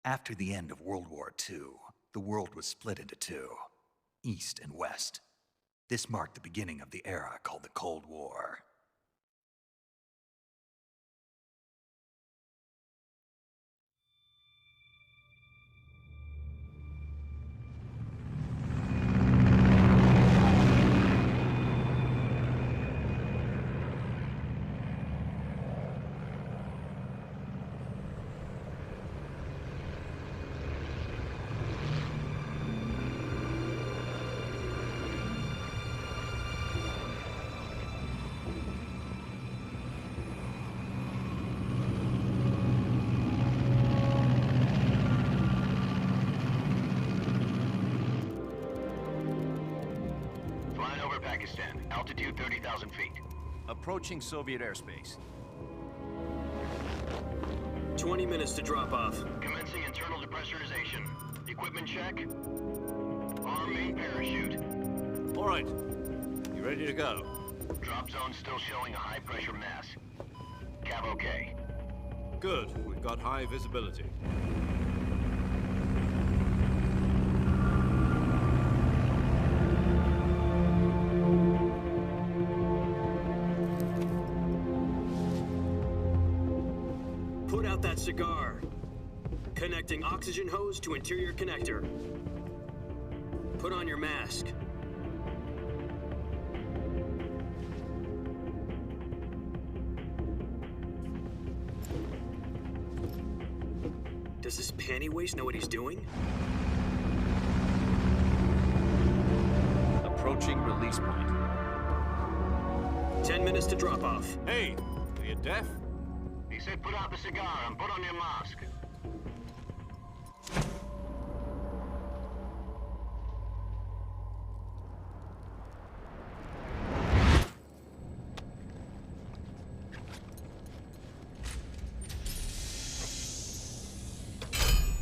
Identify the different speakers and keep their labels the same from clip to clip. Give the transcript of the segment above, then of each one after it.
Speaker 1: After the end of World War II, the world was split into two, East and West. This marked the beginning of the era called the Cold War.
Speaker 2: Pakistan, altitude 30,000 feet.
Speaker 3: Approaching Soviet airspace.
Speaker 4: 20 minutes to drop off.
Speaker 2: Commencing internal depressurization. Equipment check. Arm main parachute.
Speaker 3: All right. You ready to go?
Speaker 2: Drop zone still showing a high pressure mass. Cav okay.
Speaker 3: Good. We've got high visibility.
Speaker 4: Put out that cigar. Connecting oxygen hose to interior connector. Put on your mask. Does this panty waste know what he's doing?
Speaker 3: Approaching release point.
Speaker 4: 10 minutes to drop off.
Speaker 3: Hey, are you deaf?
Speaker 2: He said put out the cigar and put on your mask.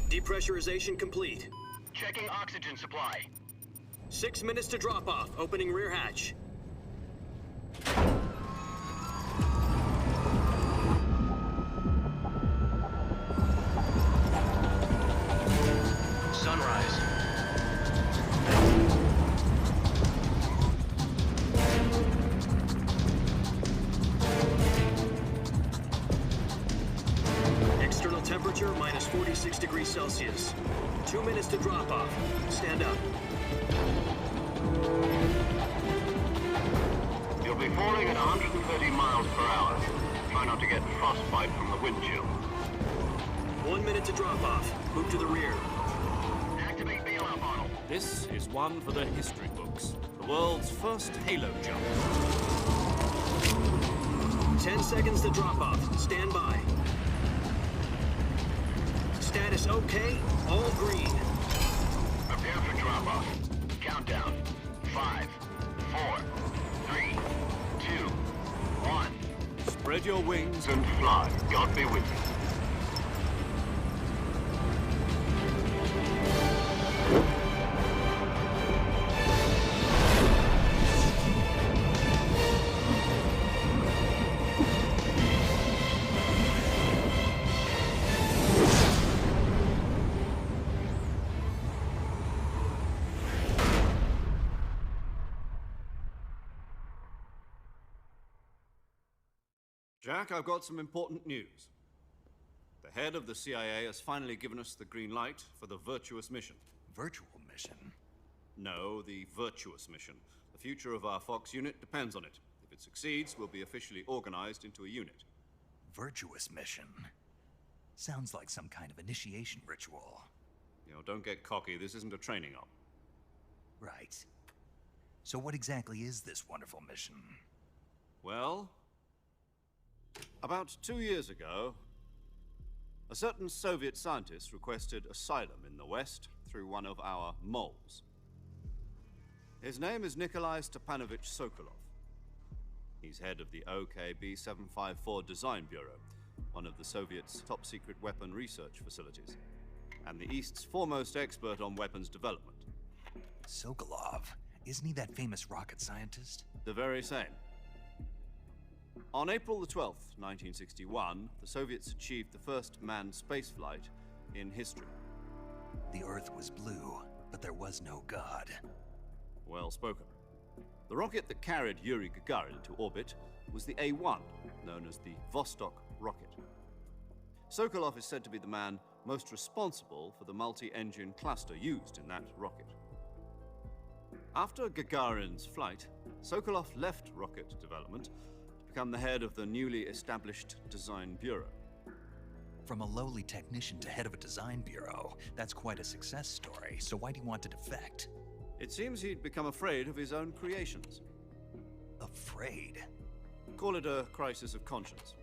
Speaker 4: Depressurization complete.
Speaker 2: Checking oxygen supply.
Speaker 4: 6 minutes to drop off. Opening rear hatch.
Speaker 2: Sunrise.
Speaker 4: External temperature minus 46 degrees Celsius. 2 minutes to drop off. Stand up.
Speaker 2: You'll be falling at 130 miles per hour. Try not to get frostbite from the wind chill.
Speaker 4: 1 minute to drop off. Move to the rear.
Speaker 2: Activate bailout model.
Speaker 3: This is one for the history books. The world's first halo jump.
Speaker 4: 10 seconds to drop off. Stand by. Status okay. All green.
Speaker 2: Prepare for drop-off. Countdown. 5, 4, 3, 2, 1.
Speaker 3: Spread your wings
Speaker 2: And fly. God be with you.
Speaker 3: Jack, I've got some important news. The head of the CIA has finally given us the green light for the virtuous mission.
Speaker 1: Virtual mission?
Speaker 3: No, the virtuous mission. The future of our Fox unit depends on it. If it succeeds, we'll be officially organized into a unit.
Speaker 1: Virtuous mission? Sounds like some kind of initiation ritual.
Speaker 3: You know, don't get cocky. This isn't a training op.
Speaker 1: Right. So what exactly is this wonderful mission?
Speaker 3: Well, about 2 years ago, a certain Soviet scientist requested asylum in the West through one of our moles. His name is Nikolai Stepanovich Sokolov. He's head of the OKB-754 Design Bureau, one of the Soviets' top-secret weapon research facilities, and the East's foremost expert on weapons development.
Speaker 1: Sokolov? Isn't he that famous rocket scientist?
Speaker 3: The very same. On April the 12th, 1961, the Soviets achieved the first manned spaceflight in history.
Speaker 1: The Earth was blue, but there was no God.
Speaker 3: Well spoken. The rocket that carried Yuri Gagarin into orbit was the A-1, known as the Vostok rocket. Sokolov is said to be the man most responsible for the multi-engine cluster used in that rocket. After Gagarin's flight, Sokolov left rocket development to become the head of the newly established Design Bureau.
Speaker 1: From a lowly technician to head of a design bureau, that's quite a success story, so why do you want to defect?
Speaker 3: It seems he'd become afraid of his own creations.
Speaker 1: Afraid?
Speaker 3: Call it a crisis of conscience.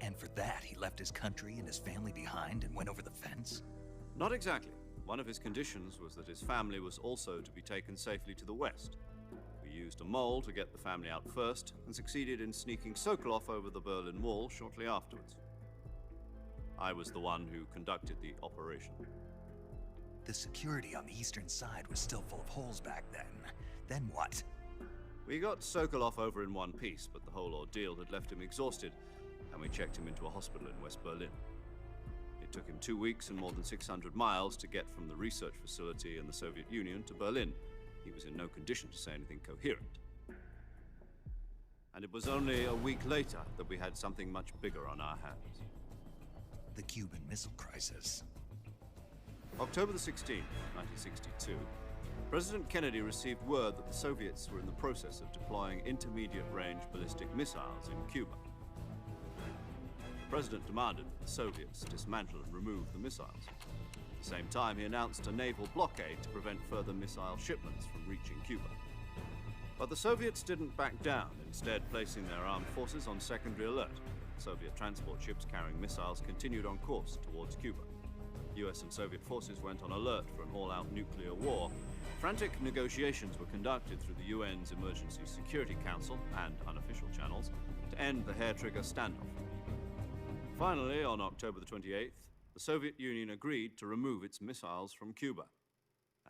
Speaker 1: And for that, he left his country and his family behind and went over the fence?
Speaker 3: Not exactly. One of his conditions was that his family was also to be taken safely to the west. We used a mole to get the family out first and succeeded in sneaking Sokolov over the Berlin Wall shortly afterwards. I was the one who conducted the operation.
Speaker 1: The security on the eastern side was still full of holes back then. Then what?
Speaker 3: We got Sokolov over in one piece, but the whole ordeal had left him exhausted, and we checked him into a hospital in West Berlin. It took him 2 weeks and more than 600 miles to get from the research facility in the Soviet Union to Berlin. He was in no condition to say anything coherent. And it was only a week later that we had something much bigger on our hands.
Speaker 1: The Cuban Missile Crisis.
Speaker 3: October the 16th, 1962, President Kennedy received word that the Soviets were in the process of deploying intermediate-range ballistic missiles in Cuba. The President demanded that the Soviets dismantle and remove the missiles. At the same time, he announced a naval blockade to prevent further missile shipments from reaching Cuba. But the Soviets didn't back down, instead placing their armed forces on secondary alert. Soviet transport ships carrying missiles continued on course towards Cuba. US and Soviet forces went on alert for an all-out nuclear war. Frantic negotiations were conducted through the UN's Emergency Security Council and unofficial channels to end the hair-trigger standoff. Finally, on October the 28th, the Soviet Union agreed to remove its missiles from Cuba,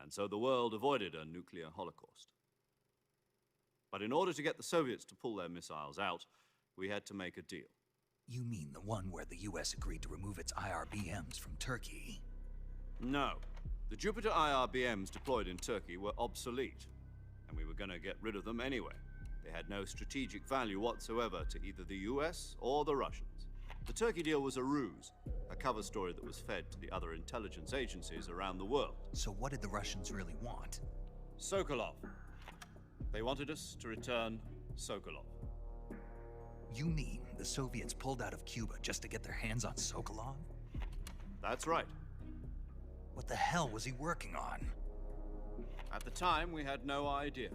Speaker 3: and so the world avoided a nuclear holocaust. But in order to get the Soviets to pull their missiles out, we had to make a deal.
Speaker 1: You mean the one where the US agreed to remove its IRBMs from Turkey?
Speaker 3: No. The Jupiter IRBMs deployed in Turkey were obsolete, and we were going to get rid of them anyway. They had no strategic value whatsoever to either the US or the Russians. The Turkey deal was a ruse, a cover story that was fed to the other intelligence agencies around the world.
Speaker 1: So what did the Russians really want?
Speaker 3: Sokolov. They wanted us to return Sokolov.
Speaker 1: You mean the Soviets pulled out of Cuba just to get their hands on Sokolov?
Speaker 3: That's right.
Speaker 1: What the hell was he working on?
Speaker 3: At the time, we had no idea.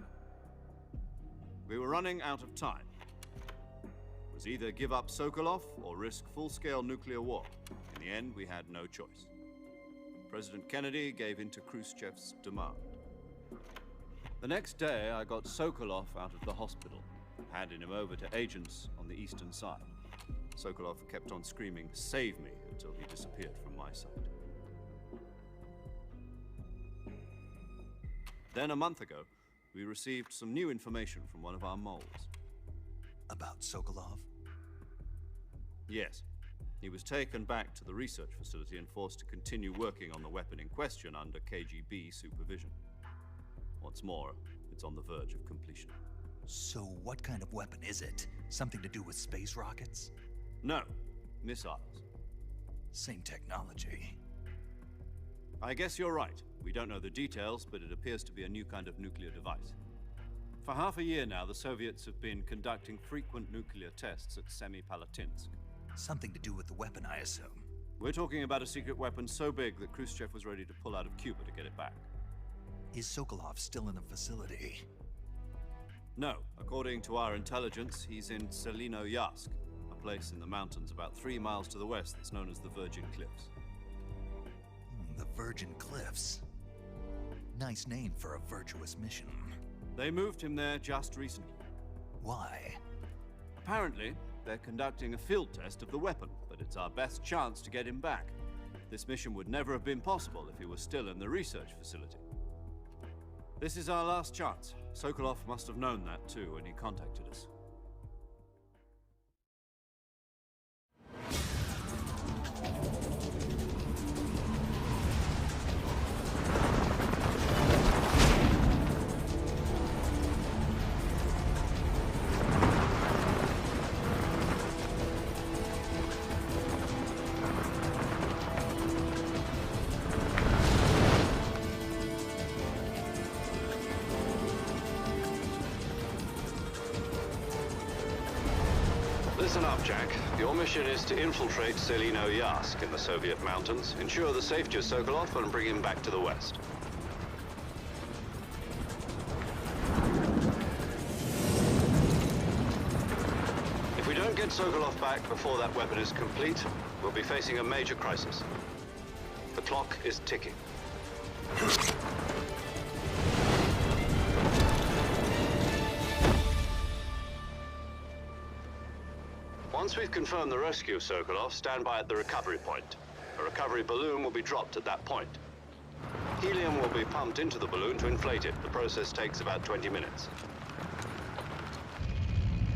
Speaker 3: We were running out of time. It was either give up Sokolov or risk full-scale nuclear war. In the end, we had no choice. President Kennedy gave in to Khrushchev's demand. The next day, I got Sokolov out of the hospital, handing him over to agents on the eastern side. Sokolov kept on screaming, "Save me," until he disappeared from my sight. Then a month ago, we received some new information from one of our moles.
Speaker 1: About Sokolov?
Speaker 3: Yes. He was taken back to the research facility and forced to continue working on the weapon in question under KGB supervision. What's more, it's on the verge of completion.
Speaker 1: So what kind of weapon is it? Something to do with space rockets?
Speaker 3: No, missiles.
Speaker 1: Same technology.
Speaker 3: I guess you're right. We don't know the details, but it appears to be a new kind of nuclear device. For half a year now, the Soviets have been conducting frequent nuclear tests at Semipalatinsk.
Speaker 1: Something to do with the weapon, I assume.
Speaker 3: We're talking about a secret weapon so big that Khrushchev was ready to pull out of Cuba to get it back.
Speaker 1: Is Sokolov still in the facility?
Speaker 3: No. According to our intelligence, he's in Selino-Yarsk, a place in the mountains about 3 miles to the west that's known as the Virgin Cliffs.
Speaker 1: The Virgin Cliffs. Nice name for a virtuous mission.
Speaker 3: They moved him there just recently.
Speaker 1: Why?
Speaker 3: Apparently, they're conducting a field test of the weapon, but it's our best chance to get him back. This mission would never have been possible if he was still in the research facility. This is our last chance. Sokolov must have known that too when he contacted us.
Speaker 2: Listen up, Jack. Your mission is to infiltrate Selino-Yask in the Soviet mountains, ensure the safety of Sokolov, and bring him back to the West. If we don't get Sokolov back before that weapon is complete, we'll be facing a major crisis. The clock is ticking. Once we've confirmed the rescue of Sokolov, stand by at the recovery point. A recovery balloon will be dropped at that point. Helium will be pumped into the balloon to inflate it. The process takes about 20 minutes.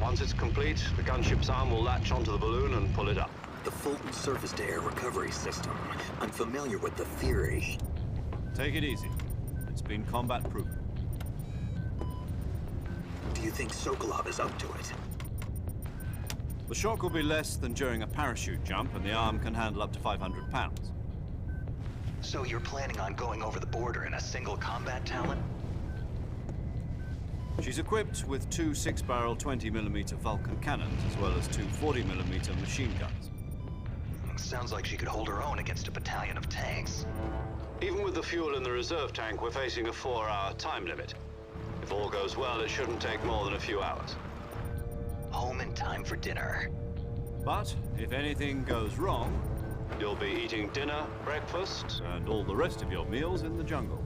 Speaker 2: Once it's complete, the gunship's arm will latch onto the balloon and pull it up.
Speaker 4: The Fulton surface-to-air recovery system. I'm familiar with the theory.
Speaker 3: Take it easy. It's been combat-proven.
Speaker 4: Do you think Sokolov is up to it?
Speaker 3: The shock will be less than during a parachute jump, and the arm can handle up to 500 pounds.
Speaker 1: So you're planning on going over the border in a single combat talon?
Speaker 3: She's equipped with two 6-barrel 20mm Vulcan cannons, as well as two 40mm machine guns.
Speaker 1: Sounds like she could hold her own against a battalion of tanks.
Speaker 2: Even with the fuel in the reserve tank, we're facing a 4-hour time limit. If all goes well, it shouldn't take more than a few hours.
Speaker 1: Home in time for dinner.
Speaker 3: But if anything goes wrong, you'll be eating dinner, breakfast, and all the rest of your meals in the jungle.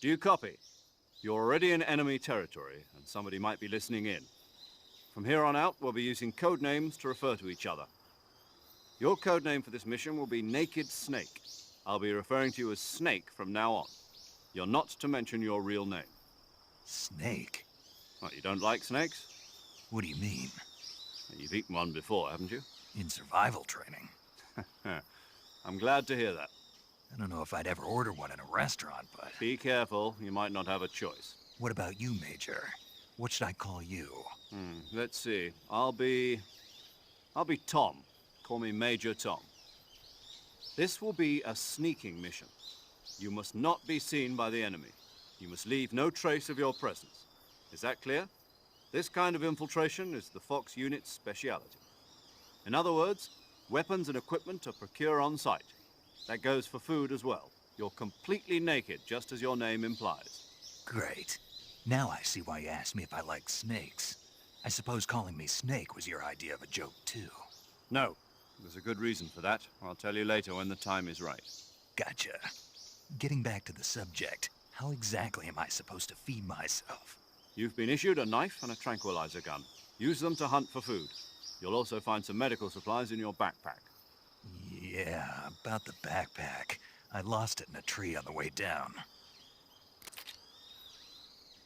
Speaker 3: Do you copy? You're already in enemy territory, and somebody might be listening in. From here on out, we'll be using code names to refer to each other. Your code name for this mission will be Naked Snake. I'll be referring to you as Snake from now on. You're not to mention your real name.
Speaker 1: Snake?
Speaker 3: What, you don't like snakes?
Speaker 1: What do you mean?
Speaker 3: You've eaten one before, haven't you?
Speaker 1: In survival training.
Speaker 3: I'm glad to hear that.
Speaker 1: I don't know if I'd ever order one in a restaurant, but...
Speaker 3: Be careful, you might not have a choice.
Speaker 1: What about you, Major? What should I call you?
Speaker 3: Let's see. I'll be Tom. Call me Major Tom. This will be a sneaking mission. You must not be seen by the enemy. You must leave no trace of your presence. Is that clear? This kind of infiltration is the Fox unit's speciality. In other words, weapons and equipment are procured on site. That goes for food as well. You're completely naked, just as your name implies.
Speaker 1: Great. Now I see why you asked me if I like snakes. I suppose calling me Snake was your idea of a joke, too.
Speaker 3: No. There's a good reason for that. I'll tell you later when the time is right.
Speaker 1: Gotcha. Getting back to the subject, how exactly am I supposed to feed myself?
Speaker 3: You've been issued a knife and a tranquilizer gun. Use them to hunt for food. You'll also find some medical supplies in your backpack.
Speaker 1: Yeah, about the backpack. I lost it in a tree on the way down.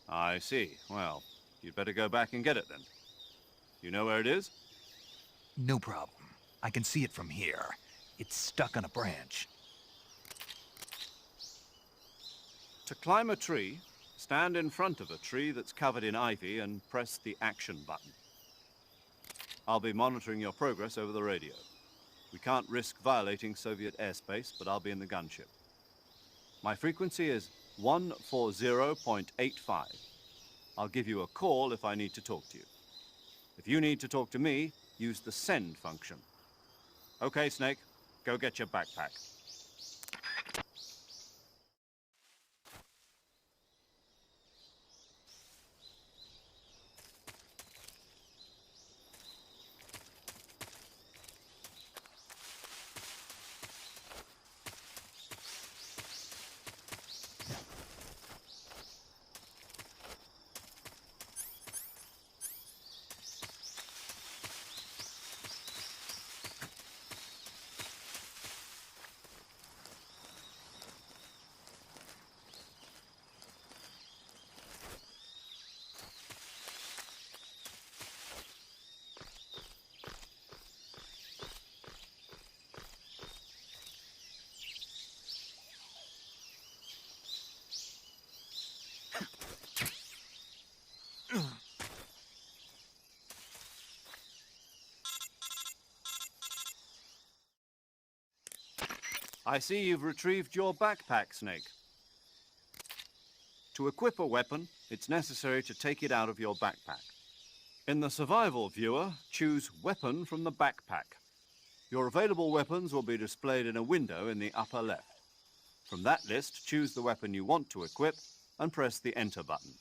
Speaker 3: I see. Well, you'd better go back and get it then. You know where it is?
Speaker 1: No problem. I can see it from here. It's stuck on a branch.
Speaker 3: To climb a tree, Stand in front of a tree that's covered in ivy and press the action button. I'll be monitoring your progress over the radio. We can't risk violating Soviet airspace, but I'll be in the gunship. My frequency is 140.85. I'll give you a call if I need to talk to you. If you need to talk to me, use the send function. Okay, Snake, go get your backpack. I see you've retrieved your backpack, Snake. To equip a weapon, it's necessary to take it out of your backpack. In the survival viewer, choose Weapon from the backpack. Your available weapons will be displayed in a window in the upper left. From that list, choose the weapon you want to equip and press the Enter button.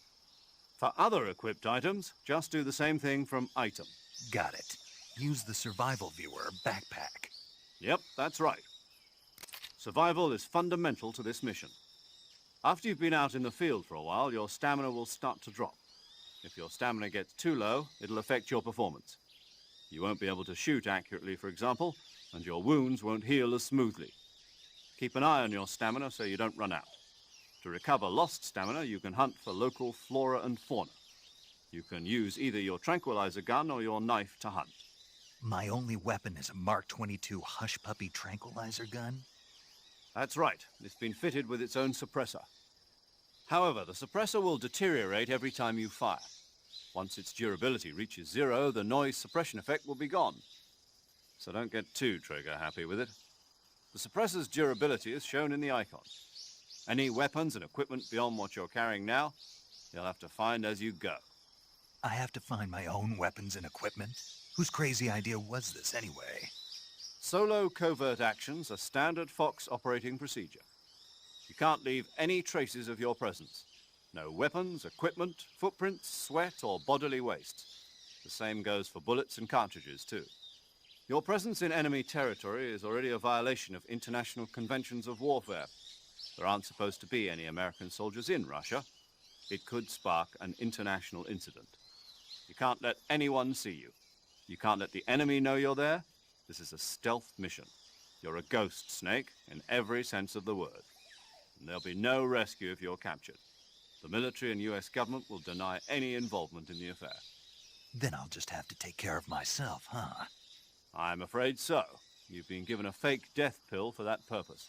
Speaker 3: For other equipped items, just do the same thing from Item.
Speaker 1: Got it. Use the survival viewer backpack.
Speaker 3: Yep, that's right. Survival is fundamental to this mission. After you've been out in the field for a while, your stamina will start to drop. If your stamina gets too low, it'll affect your performance. You won't be able to shoot accurately, for example, and your wounds won't heal as smoothly. Keep an eye on your stamina so you don't run out. To recover lost stamina, you can hunt for local flora and fauna. You can use either your tranquilizer gun or your knife to hunt.
Speaker 1: My only weapon is a Mark 22 Hush Puppy tranquilizer gun?
Speaker 3: That's right. It's been fitted with its own suppressor. However, the suppressor will deteriorate every time you fire. Once its durability reaches 0, the noise suppression effect will be gone. So don't get too trigger-happy with it. The suppressor's durability is shown in the icon. Any weapons and equipment beyond what you're carrying now, you'll have to find as you go.
Speaker 1: I have to find my own weapons and equipment? Whose crazy idea was this anyway?
Speaker 3: Solo covert actions are standard Fox operating procedure. You can't leave any traces of your presence. No weapons, equipment, footprints, sweat, or bodily waste. The same goes for bullets and cartridges, too. Your presence in enemy territory is already a violation of international conventions of warfare. There aren't supposed to be any American soldiers in Russia. It could spark an international incident. You can't let anyone see you. You can't let the enemy know you're there. This is a stealth mission. You're a ghost, Snake, in every sense of the word. And there'll be no rescue if you're captured. The military and US government will deny any involvement in the affair.
Speaker 1: Then I'll just have to take care of myself, huh?
Speaker 3: I'm afraid so. You've been given a fake death pill for that purpose.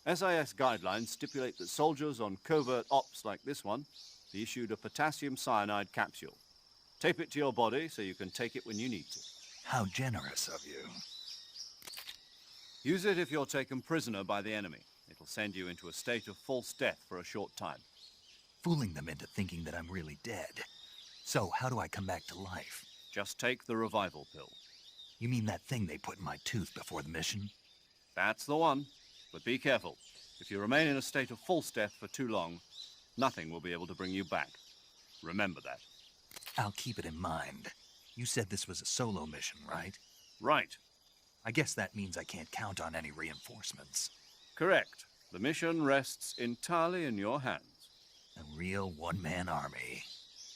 Speaker 3: SIS guidelines stipulate that soldiers on covert ops like this one be issued a potassium cyanide capsule. Tape it to your body so you can take it when you need to.
Speaker 1: How generous of you.
Speaker 3: Use it if you're taken prisoner by the enemy. It'll send you into a state of false death for a short time.
Speaker 1: Fooling them into thinking that I'm really dead. So, how do I come back to life?
Speaker 3: Just take the revival pill.
Speaker 1: You mean that thing they put in my tooth before the mission?
Speaker 3: That's the one. But be careful. If you remain in a state of false death for too long, nothing will be able to bring you back. Remember that.
Speaker 1: I'll keep it in mind. You said this was a solo mission, right?
Speaker 3: Right.
Speaker 1: I guess that means I can't count on any reinforcements.
Speaker 3: Correct. The mission rests entirely in your hands.
Speaker 1: A real one-man army.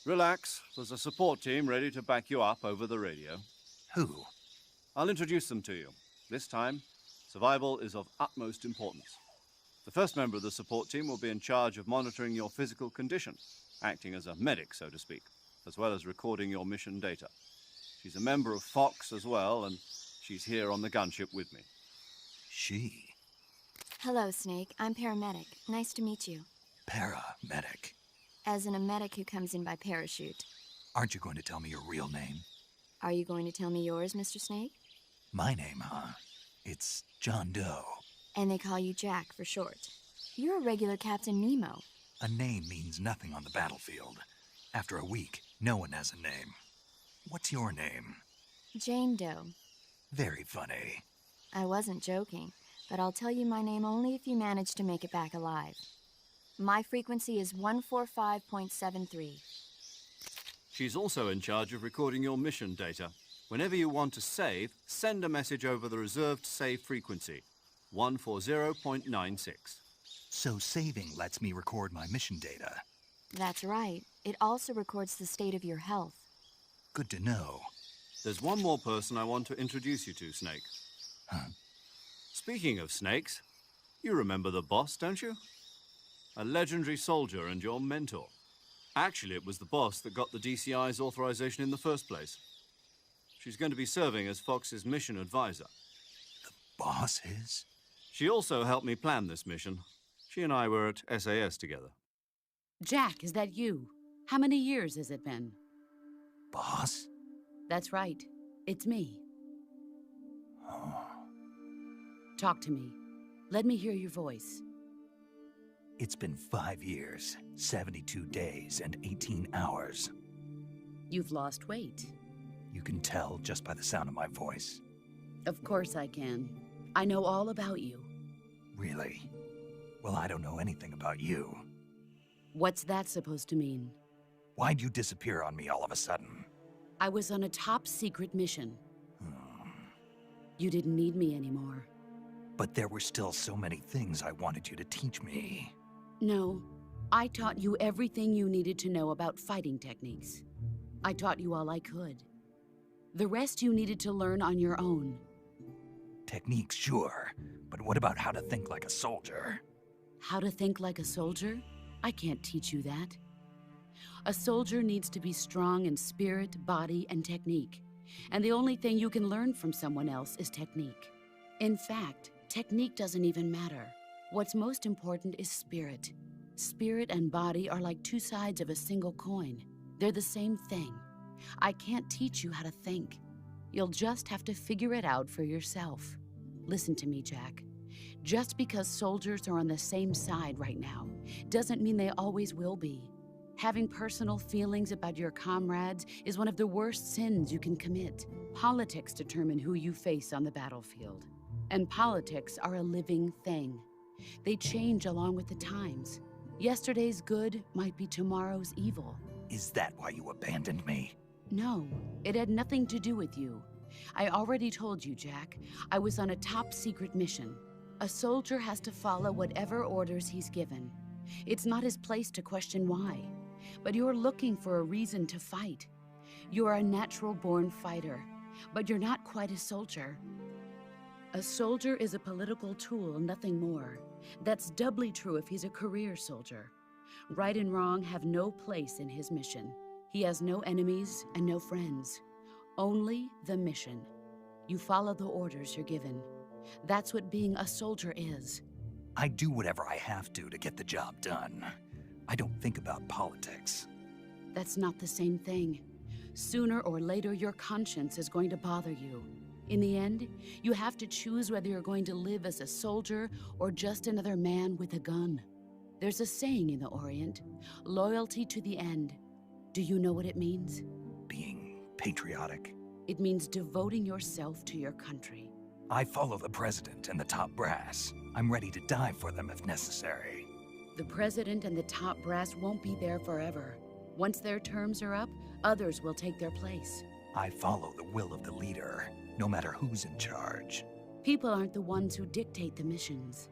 Speaker 3: Relax. There's a support team ready to back you up over the radio.
Speaker 1: Who?
Speaker 3: I'll introduce them to you. This time, survival is of utmost importance. The first member of the support team will be in charge of monitoring your physical condition, acting as a medic, so to speak, as well as recording your mission data. She's a member of Fox as well, and she's here on the gunship with me.
Speaker 1: She?
Speaker 5: Hello, Snake. I'm paramedic. Nice to meet you.
Speaker 1: Paramedic.
Speaker 5: As in a medic who comes in by parachute.
Speaker 1: Aren't you going to tell me your real name?
Speaker 5: Are you going to tell me yours, Mr. Snake?
Speaker 1: My name, huh? It's John Doe.
Speaker 5: And they call you Jack for short. You're a regular Captain Nemo.
Speaker 1: A name means nothing on the battlefield. After a week, no one has a name. What's your name?
Speaker 5: Jane Doe.
Speaker 1: Very funny.
Speaker 5: I wasn't joking, but I'll tell you my name only if you manage to make it back alive. My frequency is 145.73.
Speaker 3: She's also in charge of recording your mission data. Whenever you want to save, send a message over the reserved save frequency, 140.96.
Speaker 1: So saving lets me record my mission data.
Speaker 5: That's right. It also records the state of your health.
Speaker 1: Good to know.
Speaker 3: There's one more person I want to introduce you to, Snake.
Speaker 1: Huh?
Speaker 3: Speaking of snakes, you remember the boss, don't you? A legendary soldier and your mentor. Actually, it was the boss that got the DCI's authorization in the first place. She's going to be serving as Fox's mission advisor.
Speaker 1: The boss is?
Speaker 3: She also helped me plan this mission. She and I were at SAS together.
Speaker 6: Jack, is that you? How many years has it been?
Speaker 1: Boss?
Speaker 6: That's right. It's me.
Speaker 1: Oh.
Speaker 6: Talk to me. Let me hear your voice.
Speaker 1: It's been 5 years, 72 days, and 18 hours.
Speaker 6: You've lost weight.
Speaker 1: You can tell just by the sound of my voice.
Speaker 6: Of course I can. I know all about you.
Speaker 1: Really? Well, I don't know anything about you.
Speaker 6: What's that supposed to mean?
Speaker 1: Why'd you disappear on me all of a sudden?
Speaker 6: I was on a top-secret mission. You didn't need me anymore.
Speaker 1: But there were still so many things I wanted you to teach me.
Speaker 6: No, I taught you everything you needed to know about fighting techniques. I taught you all I could. The rest you needed to learn on your own.
Speaker 1: Techniques, sure. But what about how to think like a soldier?
Speaker 6: How to think like a soldier? I can't teach you that. A soldier needs to be strong in spirit, body, and technique. And the only thing you can learn from someone else is technique. In fact, technique doesn't even matter. What's most important is spirit. Spirit and body are like two sides of a single coin. They're the same thing. I can't teach you how to think. You'll just have to figure it out for yourself. Listen to me, Jack. Just because soldiers are on the same side right now doesn't mean they always will be. Having personal feelings about your comrades is one of the worst sins you can commit. Politics determine who you face on the battlefield. And politics are a living thing. They change along with the times. Yesterday's good might be tomorrow's evil.
Speaker 1: Is that why you abandoned me?
Speaker 6: No, it had nothing to do with you. I already told you, Jack. I was on a top-secret mission. A soldier has to follow whatever orders he's given. It's not his place to question why. But you're looking for a reason to fight. You're a natural-born fighter, but you're not quite a soldier. A soldier is a political tool, nothing more. That's doubly true if he's a career soldier. Right and wrong have no place in his mission. He has no enemies and no friends. Only the mission. You follow the orders you're given. That's what being a soldier is.
Speaker 1: I do whatever I have to get the job done. I don't think about politics.
Speaker 6: That's not the same thing. Sooner or later, your conscience is going to bother you. In the end, you have to choose whether you're going to live as a soldier or just another man with a gun. There's a saying in the Orient, loyalty to the end. Do you know what it means?
Speaker 1: Being patriotic.
Speaker 6: It means devoting yourself to your country.
Speaker 1: I follow the president and the top brass. I'm ready to die for them if necessary.
Speaker 6: The president and the top brass won't be there forever. Once their terms are up, others will take their place.
Speaker 1: I follow the will of the leader, no matter who's in charge.
Speaker 6: People aren't the ones who dictate the missions.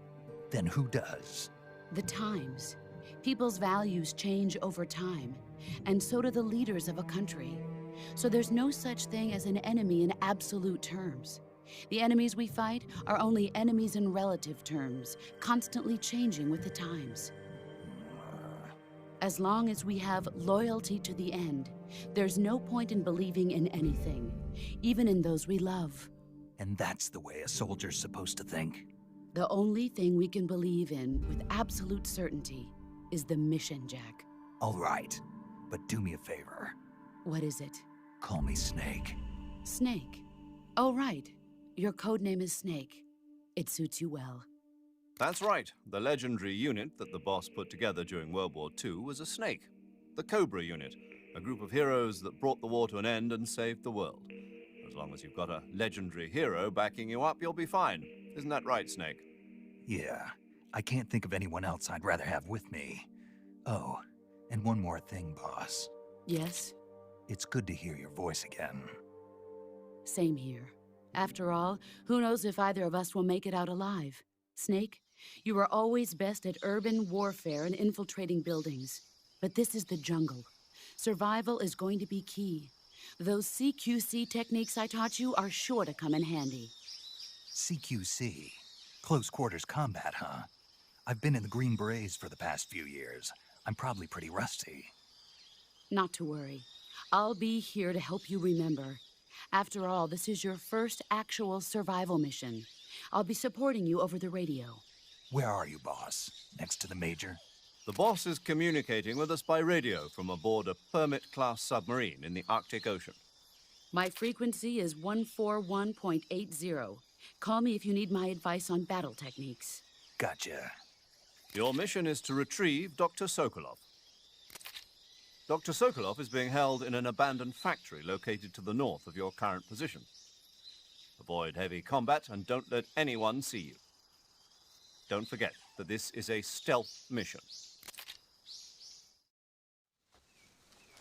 Speaker 1: Then who does?
Speaker 6: The times. People's values change over time, and so do the leaders of a country. So there's no such thing as an enemy in absolute terms. The enemies we fight are only enemies in relative terms, constantly changing with the times. As long as we have loyalty to the end, there's no point in believing in anything, even in those we love.
Speaker 1: And that's the way a soldier's supposed to think?
Speaker 6: The only thing we can believe in with absolute certainty is the mission, Jack.
Speaker 1: All right, but do me a favor.
Speaker 6: What is it?
Speaker 1: Call me Snake.
Speaker 6: Snake. Oh, right. Your code name is Snake. It suits you well.
Speaker 3: That's right. The legendary unit that the boss put together during World War II was a snake. The Cobra unit, a group of heroes that brought the war to an end and saved the world. As long as you've got a legendary hero backing you up, you'll be fine. Isn't that right, Snake?
Speaker 1: Yeah, I can't think of anyone else I'd rather have with me. Oh, and one more thing, boss.
Speaker 6: Yes?
Speaker 1: It's good to hear your voice again.
Speaker 6: Same here. After all, who knows if either of us will make it out alive? Snake, you are always best at urban warfare and infiltrating buildings. But this is the jungle. Survival is going to be key. Those CQC techniques I taught you are sure to come in handy.
Speaker 1: CQC? Close quarters combat, huh? I've been in the Green Berets for the past few years. I'm probably pretty rusty.
Speaker 6: Not to worry. I'll be here to help you remember. After all, this is your first actual survival mission. I'll be supporting you over the radio.
Speaker 1: Where are you, boss? Next to the Major?
Speaker 3: The boss is communicating with us by radio from aboard a Permit-class submarine in the Arctic Ocean.
Speaker 6: My frequency is 141.80. Call me if you need my advice on battle techniques.
Speaker 1: Gotcha.
Speaker 3: Your mission is to retrieve Dr. Sokolov. Dr. Sokolov is being held in an abandoned factory located to the north of your current position. Avoid heavy combat and don't let anyone see you. Don't forget that this is a stealth mission.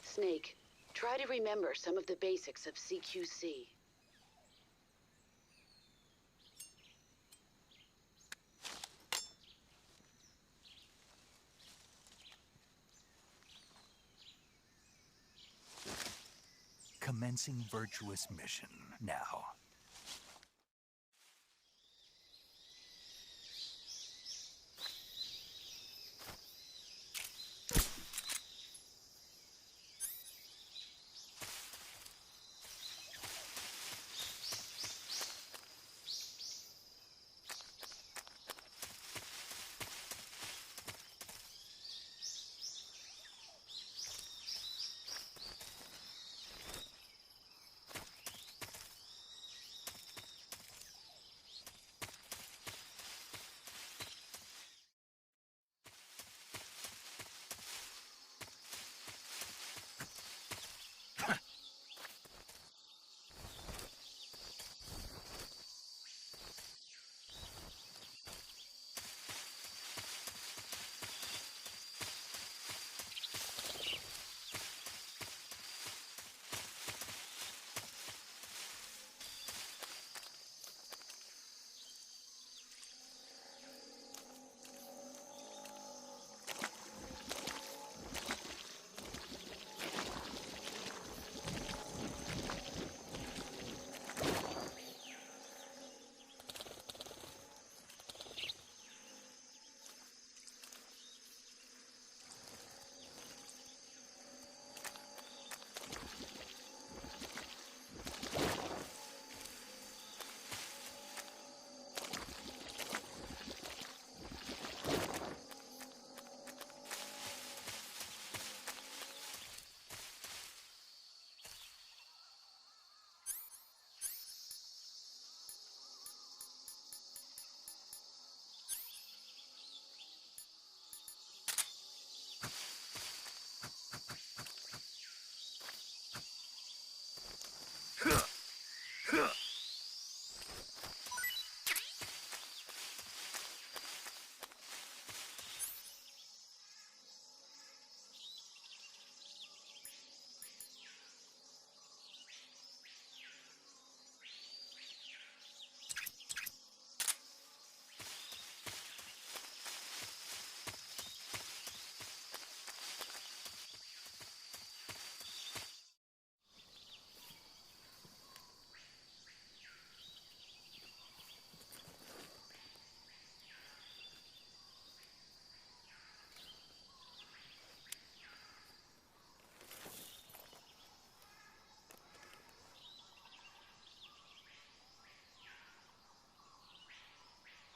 Speaker 6: Snake, try to remember some of the basics of CQC.
Speaker 1: Commencing virtuous mission now.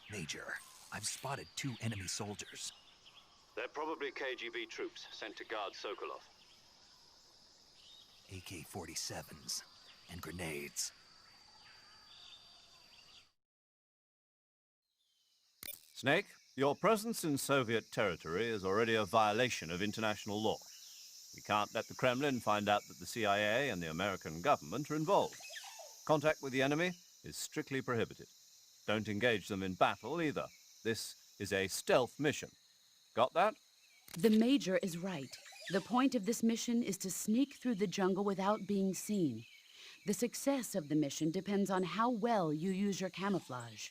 Speaker 1: Major, I've spotted 2 enemy soldiers.
Speaker 2: They're probably KGB troops sent to guard Sokolov.
Speaker 1: AK-47s and grenades.
Speaker 3: Snake, your presence in Soviet territory is already a violation of international law. We can't let the Kremlin find out that the CIA and the American government are involved. Contact with the enemy is strictly prohibited. Don't engage them in battle either. This is a stealth mission. Got that?
Speaker 6: The Major is right. The point of this mission is to sneak through the jungle without being seen. The success of the mission depends on how well you use your camouflage.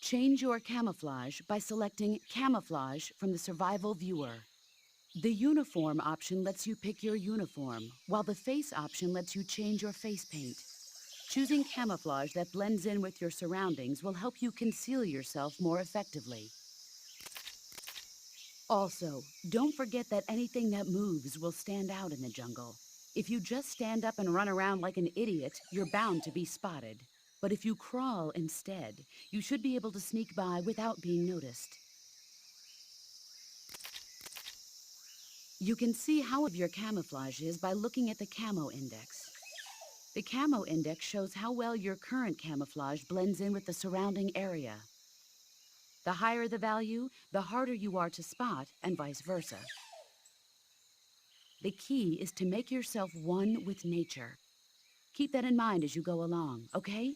Speaker 6: Change your camouflage by selecting Camouflage from the Survival Viewer. The Uniform option lets you pick your uniform, while the Face option lets you change your face paint. Choosing camouflage that blends in with your surroundings will help you conceal yourself more effectively. Also, don't forget that anything that moves will stand out in the jungle. If you just stand up and run around like an idiot, you're bound to be spotted. But if you crawl instead, you should be able to sneak by without being noticed. You can see how of your camouflage is by looking at the Camo Index. The Camo Index shows how well your current camouflage blends in with the surrounding area. The higher the value, the harder you are to spot, and vice versa. The key is to make yourself one with nature. Keep that in mind as you go along, okay?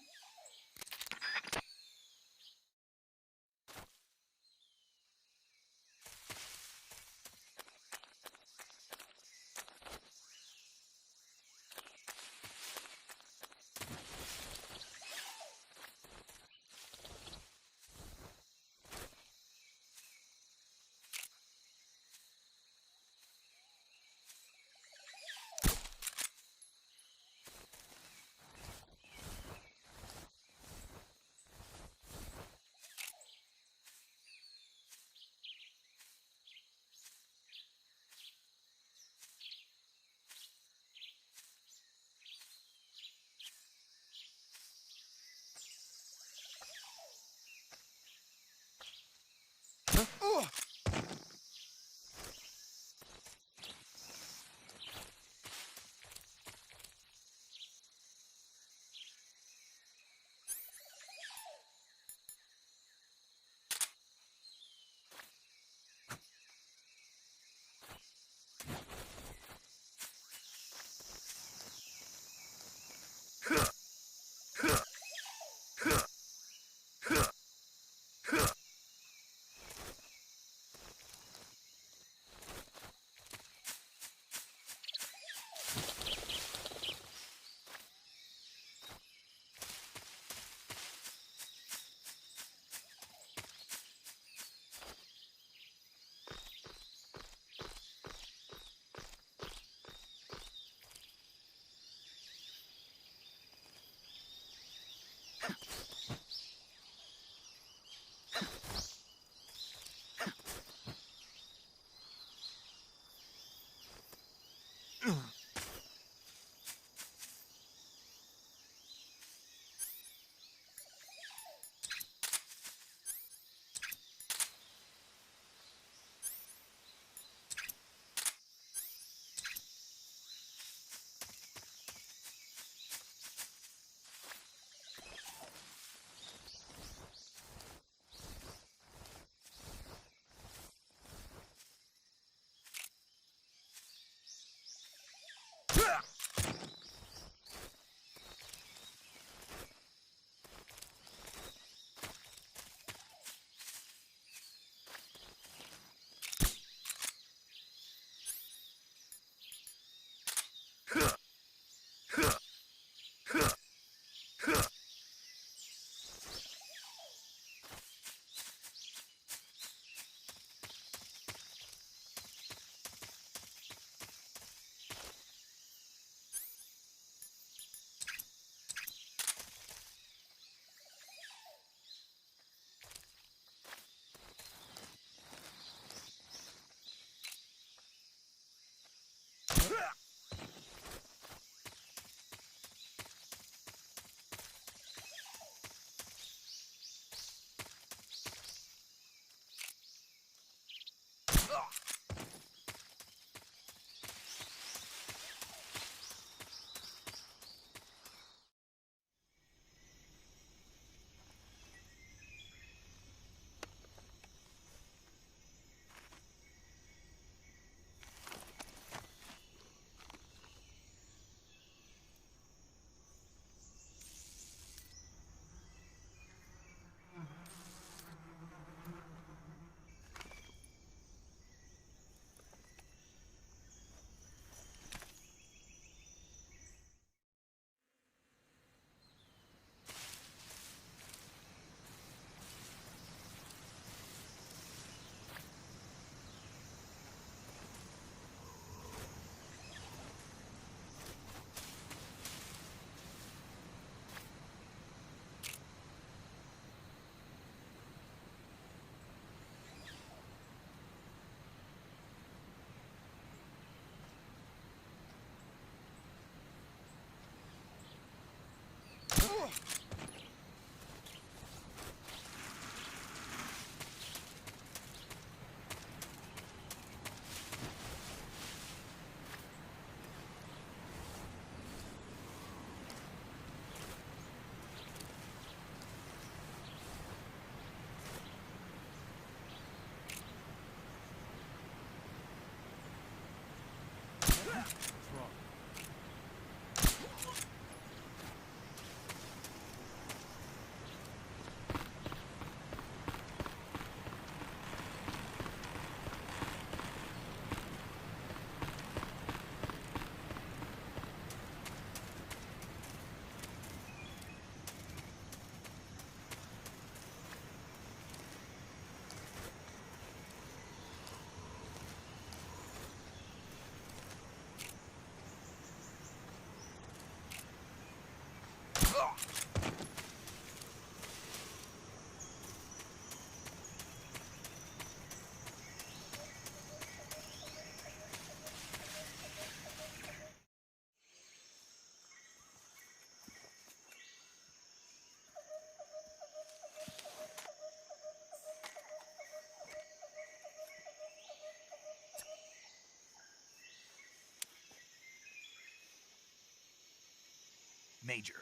Speaker 1: Major,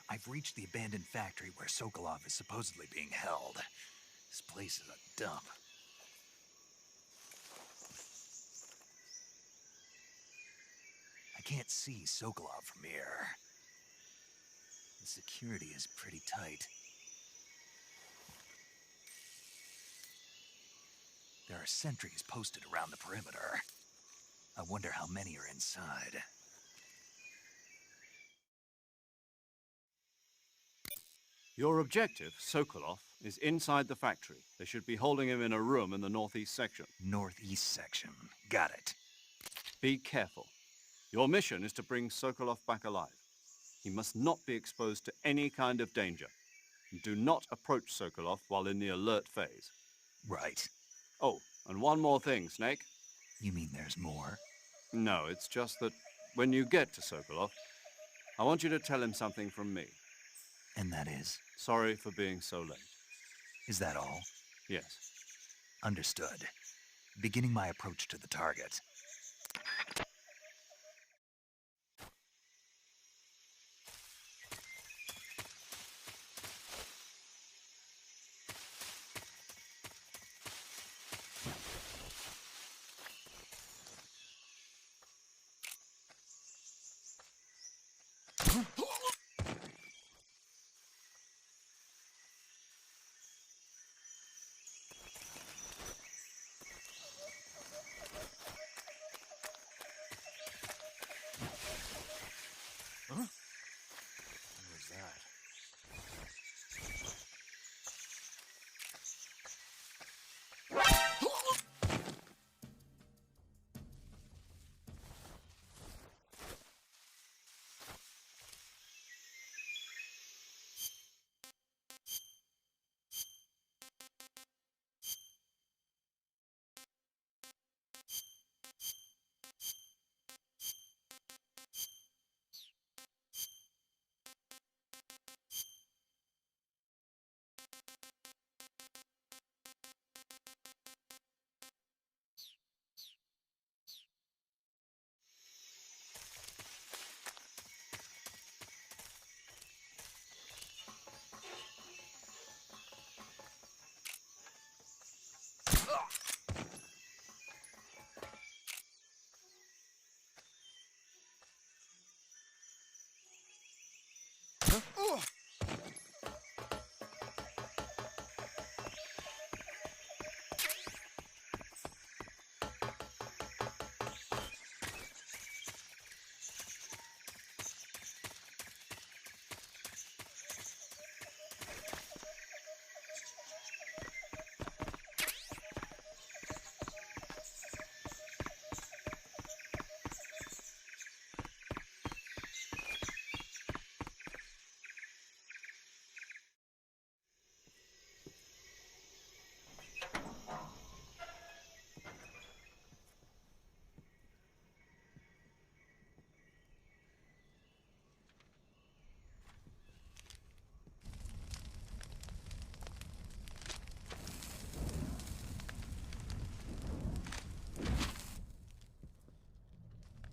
Speaker 1: I've reached the abandoned factory where Sokolov is supposedly being held. This place is a dump. I can't see Sokolov from here. The security is pretty tight. There are sentries posted around the perimeter. I wonder how many are inside.
Speaker 3: Your objective, Sokolov, is inside the factory. They should be holding him in a room in the northeast section.
Speaker 1: Northeast section. Got it.
Speaker 3: Be careful. Your mission is to bring Sokolov back alive. He must not be exposed to any kind of danger. Do not approach Sokolov while in the alert phase.
Speaker 1: Right.
Speaker 3: Oh, and one more thing, Snake.
Speaker 1: You mean there's more?
Speaker 3: No, it's just that when you get to Sokolov, I want you to tell him something from me.
Speaker 1: And that is?
Speaker 3: Sorry for being so late.
Speaker 1: Is that all?
Speaker 3: Yes.
Speaker 1: Understood. Beginning my approach to the target.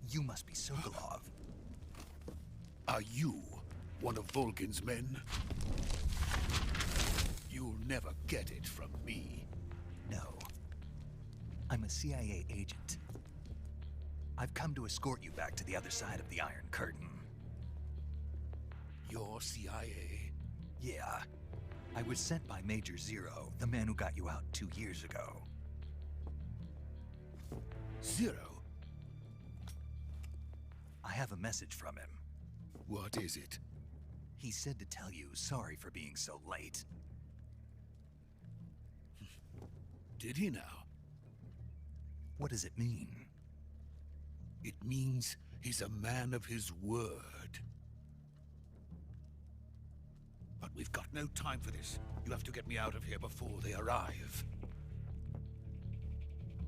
Speaker 1: You must be Sokolov.
Speaker 7: Are you one of Volgin's men? You'll never get it from me.
Speaker 1: No. I'm a CIA agent. I've come to escort you back to the other side of the Iron Curtain.
Speaker 7: You're CIA?
Speaker 1: Yeah. I was sent by Major Zero, the man who got you out 2 years ago.
Speaker 7: Zero?
Speaker 1: I have a message from him.
Speaker 7: What is it?
Speaker 1: He said to tell you sorry for being so late.
Speaker 7: Did he now?
Speaker 1: What does it mean?
Speaker 7: It means he's a man of his word. But we've got no time for this. You have to get me out of here before they arrive.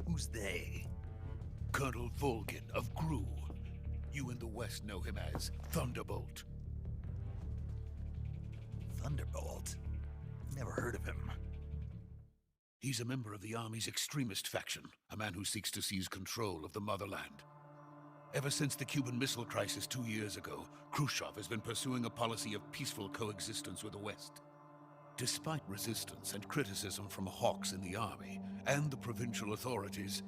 Speaker 1: Who's they?
Speaker 7: Colonel Volgin of Gru. You in the West know him as Thunderbolt.
Speaker 1: Thunderbolt? Never heard of him.
Speaker 7: He's a member of the Army's extremist faction, a man who seeks to seize control of the motherland. Ever since the Cuban Missile Crisis 2 years ago, Khrushchev has been pursuing a policy of peaceful coexistence with the West. Despite resistance and criticism from hawks in the army and the provincial authorities,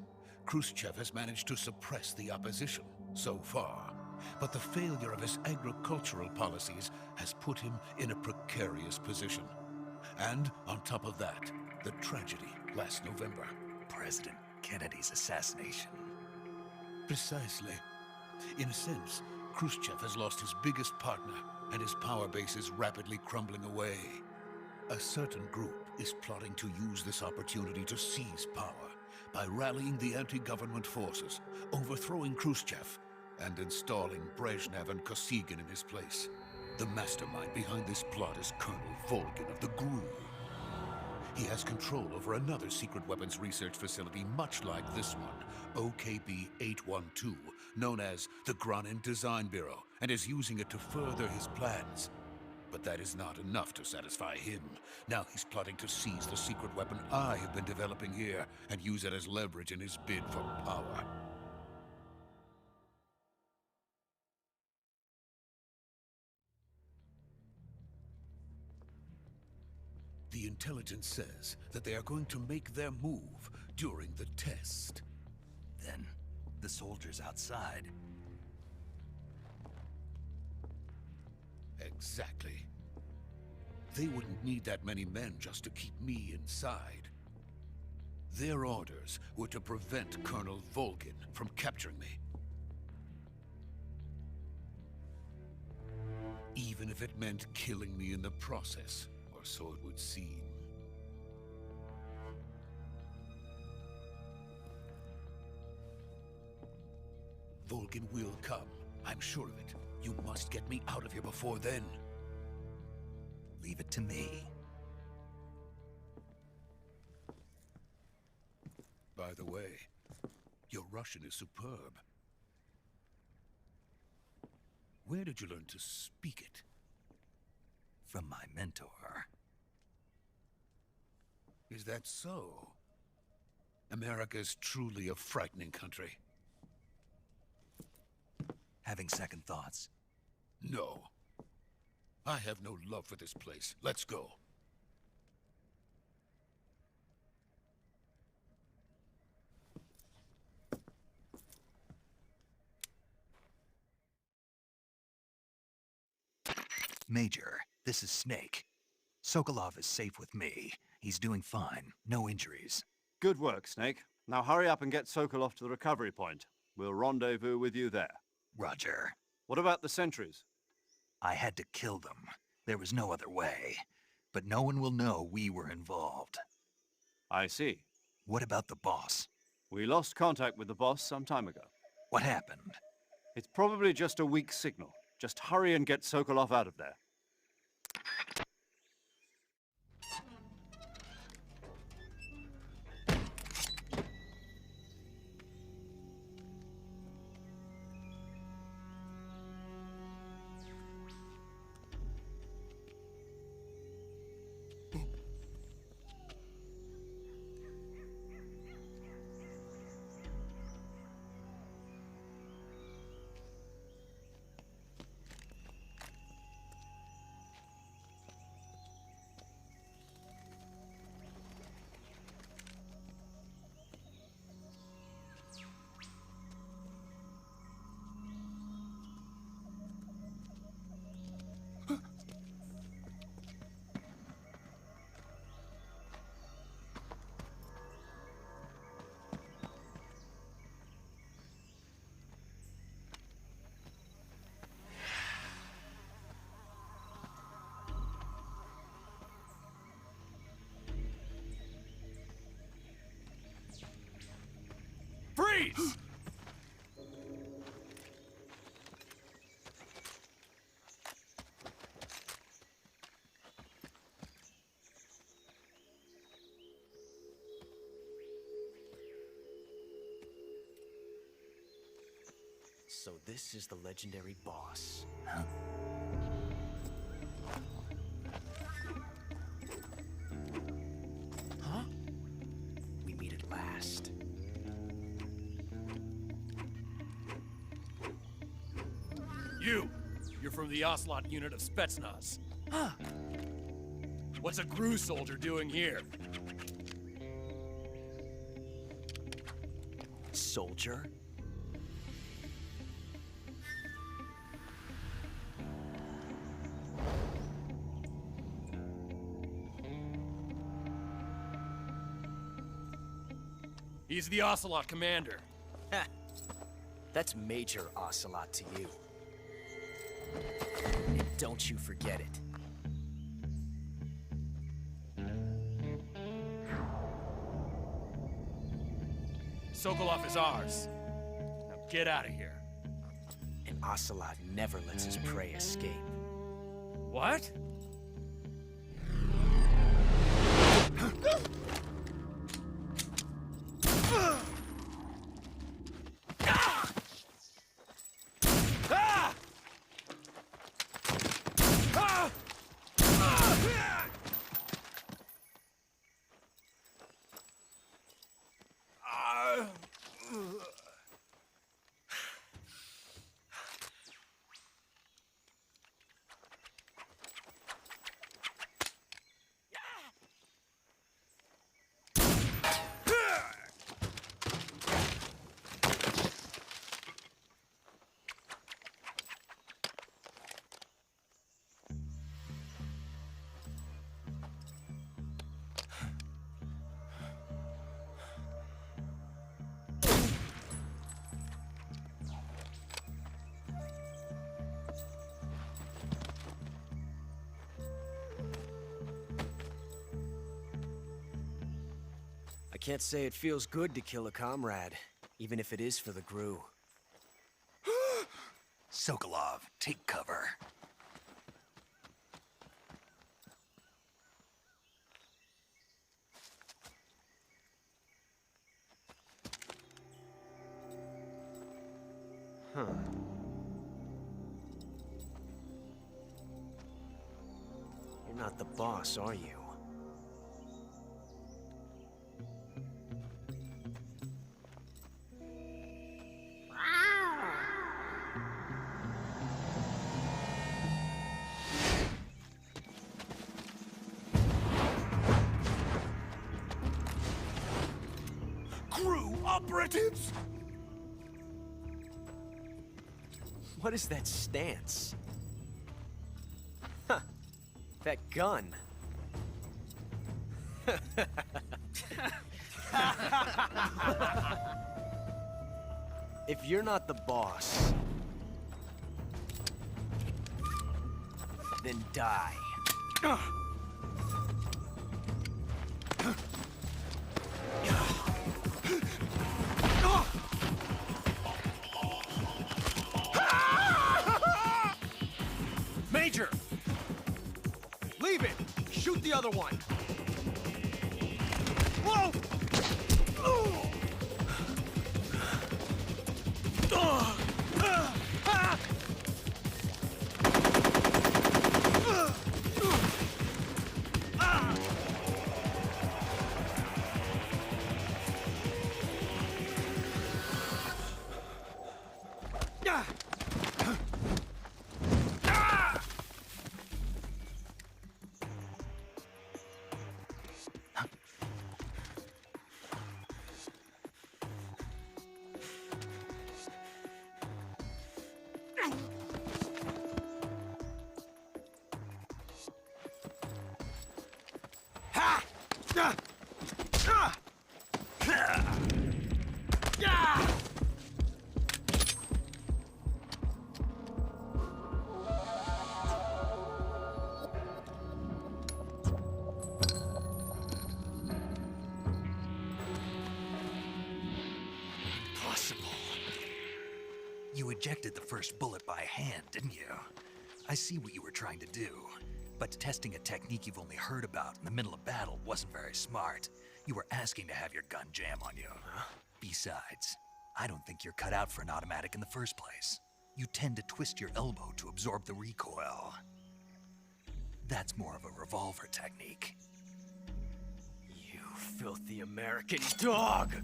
Speaker 7: Khrushchev has managed to suppress the opposition so far. But the failure of his agricultural policies has put him in a precarious position. And on top of that, the tragedy last November.
Speaker 1: President Kennedy's assassination.
Speaker 7: Precisely. In a sense, Khrushchev has lost his biggest partner, and his power base is rapidly crumbling away. A certain group is plotting to use this opportunity to seize power by rallying the anti-government forces, overthrowing Khrushchev, and installing Brezhnev and Kosygin in his place. The mastermind behind this plot is Colonel Volgin of the Gru. He has control over another secret weapons research facility much like this one, OKB-812, known as the Granin Design Bureau, and is using it to further his plans. But that is not enough to satisfy him. Now he's plotting to seize the secret weapon I have been developing here and use it as leverage in his bid for power. The intelligence says that they are going to make their move during the test.
Speaker 1: Then, the soldiers outside.
Speaker 7: Exactly. They wouldn't need that many men just to keep me inside. Their orders were to prevent Colonel Volgin from capturing me. Even if it meant killing me in the process, or so it would seem. Volgin will come. I'm sure of it. You must get me out of here before then.
Speaker 1: Leave it to me.
Speaker 7: By the way, your Russian is superb. Where did you learn to speak it?
Speaker 1: From my mentor.
Speaker 7: Is that so? America is truly a frightening country.
Speaker 1: Having second thoughts?
Speaker 7: No. I have no love for this place. Let's go.
Speaker 1: Major, this is Snake. Sokolov is safe with me. He's doing fine. No injuries.
Speaker 3: Good work, Snake. Now hurry up and get Sokolov to the recovery point. We'll rendezvous with you there.
Speaker 1: Roger.
Speaker 3: What about the sentries?
Speaker 1: I had to kill them. There was no other way. But no one will know we were involved.
Speaker 3: I see.
Speaker 1: What about the boss?
Speaker 3: We lost contact with the boss some time ago.
Speaker 1: What happened?
Speaker 3: It's probably just a weak signal. Just hurry and get Sokolov out of there.
Speaker 8: Please.
Speaker 9: So this is the legendary boss. Huh? We meet at last.
Speaker 8: You're from the Ocelot unit of Spetsnaz. Huh. What's a GRU soldier doing here?
Speaker 9: Soldier?
Speaker 8: He's the Ocelot commander.
Speaker 9: Ha! That's Major Ocelot to you. And don't you forget it.
Speaker 8: Sokolov is ours. Now get out of here.
Speaker 9: And Ocelot never lets his prey escape.
Speaker 8: What?
Speaker 9: I can't say it feels good to kill a comrade, even if it is for the GRU.
Speaker 1: Sokolov, take cover.
Speaker 9: Huh. You're not the boss, are you?
Speaker 1: GRU operatives!
Speaker 9: What is that stance? Huh. That gun. If you're not the boss, then die.
Speaker 10: Major! Leave it! Shoot the other one! Whoa!
Speaker 1: ejected the first bullet by hand, didn't you? I see what you were trying to do. But testing a technique you've only heard about in the middle of battle wasn't very smart. You were asking to have your gun jam on you. Besides, I don't think you're cut out for an automatic in the first place. You tend to twist your elbow to absorb the recoil. That's more of a revolver technique.
Speaker 9: You filthy American dog!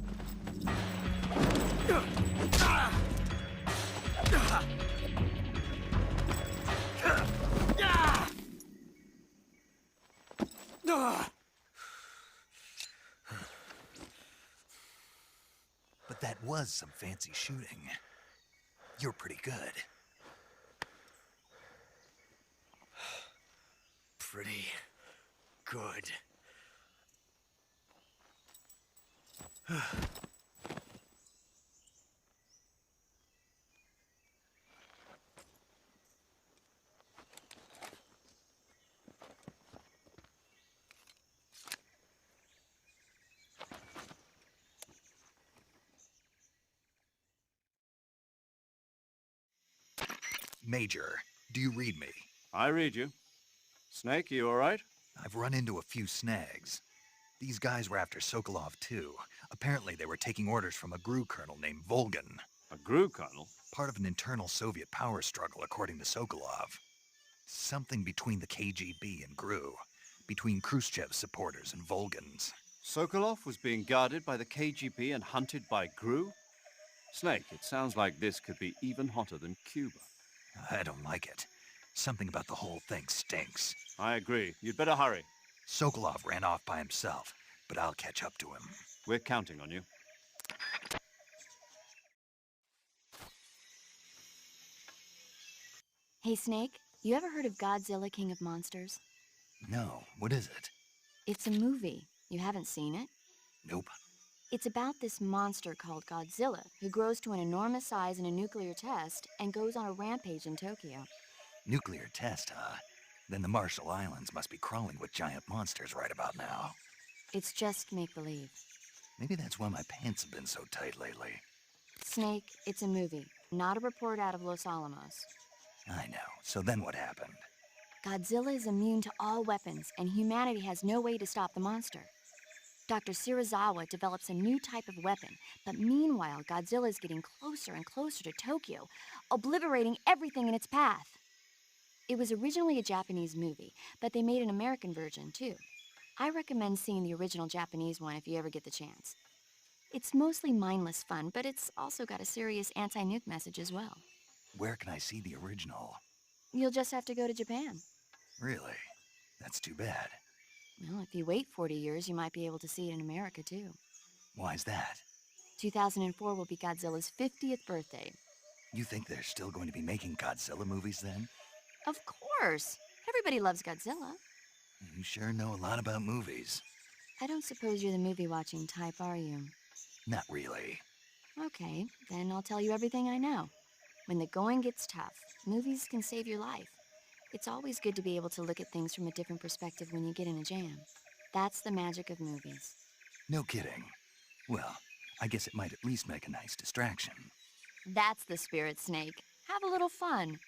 Speaker 1: But that was some fancy shooting. You're pretty good.
Speaker 9: Pretty good.
Speaker 1: Major, do you read me?
Speaker 3: I read you. Snake, you all right?
Speaker 1: I've run into a few snags. These guys were after Sokolov too. Apparently they were taking orders from a GRU colonel named Volgan.
Speaker 3: A GRU colonel?
Speaker 1: Part of an internal Soviet power struggle, according to Sokolov. Something between the KGB and GRU. Between Khrushchev's supporters and Volgan's.
Speaker 3: Sokolov was being guarded by the KGB and hunted by GRU? Snake, it sounds like this could be even hotter than Cuba.
Speaker 1: I don't like it. Something about the whole thing stinks.
Speaker 3: I agree. You'd better hurry.
Speaker 1: Sokolov ran off by himself, but I'll catch up to him.
Speaker 3: We're counting on you.
Speaker 5: Hey, Snake, you ever heard of Godzilla, King of Monsters?
Speaker 1: No, what is it?
Speaker 5: It's a movie. You haven't seen it?
Speaker 1: Nope.
Speaker 5: It's about this monster called Godzilla, who grows to an enormous size in a nuclear test and goes on a rampage in Tokyo.
Speaker 1: Nuclear test, huh? Then the Marshall Islands must be crawling with giant monsters right about now.
Speaker 5: It's just make-believe.
Speaker 1: Maybe that's why my pants have been so tight lately.
Speaker 5: Snake, it's a movie, not a report out of Los Alamos.
Speaker 1: I know. So then what happened?
Speaker 5: Godzilla is immune to all weapons, and humanity has no way to stop the monster. Dr. Shirazawa develops a new type of weapon, but meanwhile, Godzilla is getting closer and closer to Tokyo, obliterating everything in its path. It was originally a Japanese movie, but they made an American version, too. I recommend seeing the original Japanese one if you ever get the chance. It's mostly mindless fun, but it's also got a serious anti-nuke message as well.
Speaker 1: Where can I see the original?
Speaker 5: You'll just have to go to Japan.
Speaker 1: Really? That's too bad.
Speaker 5: Well, if you wait 40 years, you might be able to see it in America, too.
Speaker 1: Why's that?
Speaker 5: 2004 will be Godzilla's 50th birthday.
Speaker 1: You think they're still going to be making Godzilla movies then?
Speaker 5: Of course! Everybody loves Godzilla.
Speaker 1: You sure know a lot about movies.
Speaker 5: I don't suppose you're the movie-watching type, are you?
Speaker 1: Not really.
Speaker 5: Okay, then I'll tell you everything I know. When the going gets tough, movies can save your life. It's always good to be able to look at things from a different perspective when you get in a jam. That's the magic of movies.
Speaker 1: No kidding. Well, I guess it might at least make a nice distraction.
Speaker 5: That's the spirit, Snake. Have a little fun.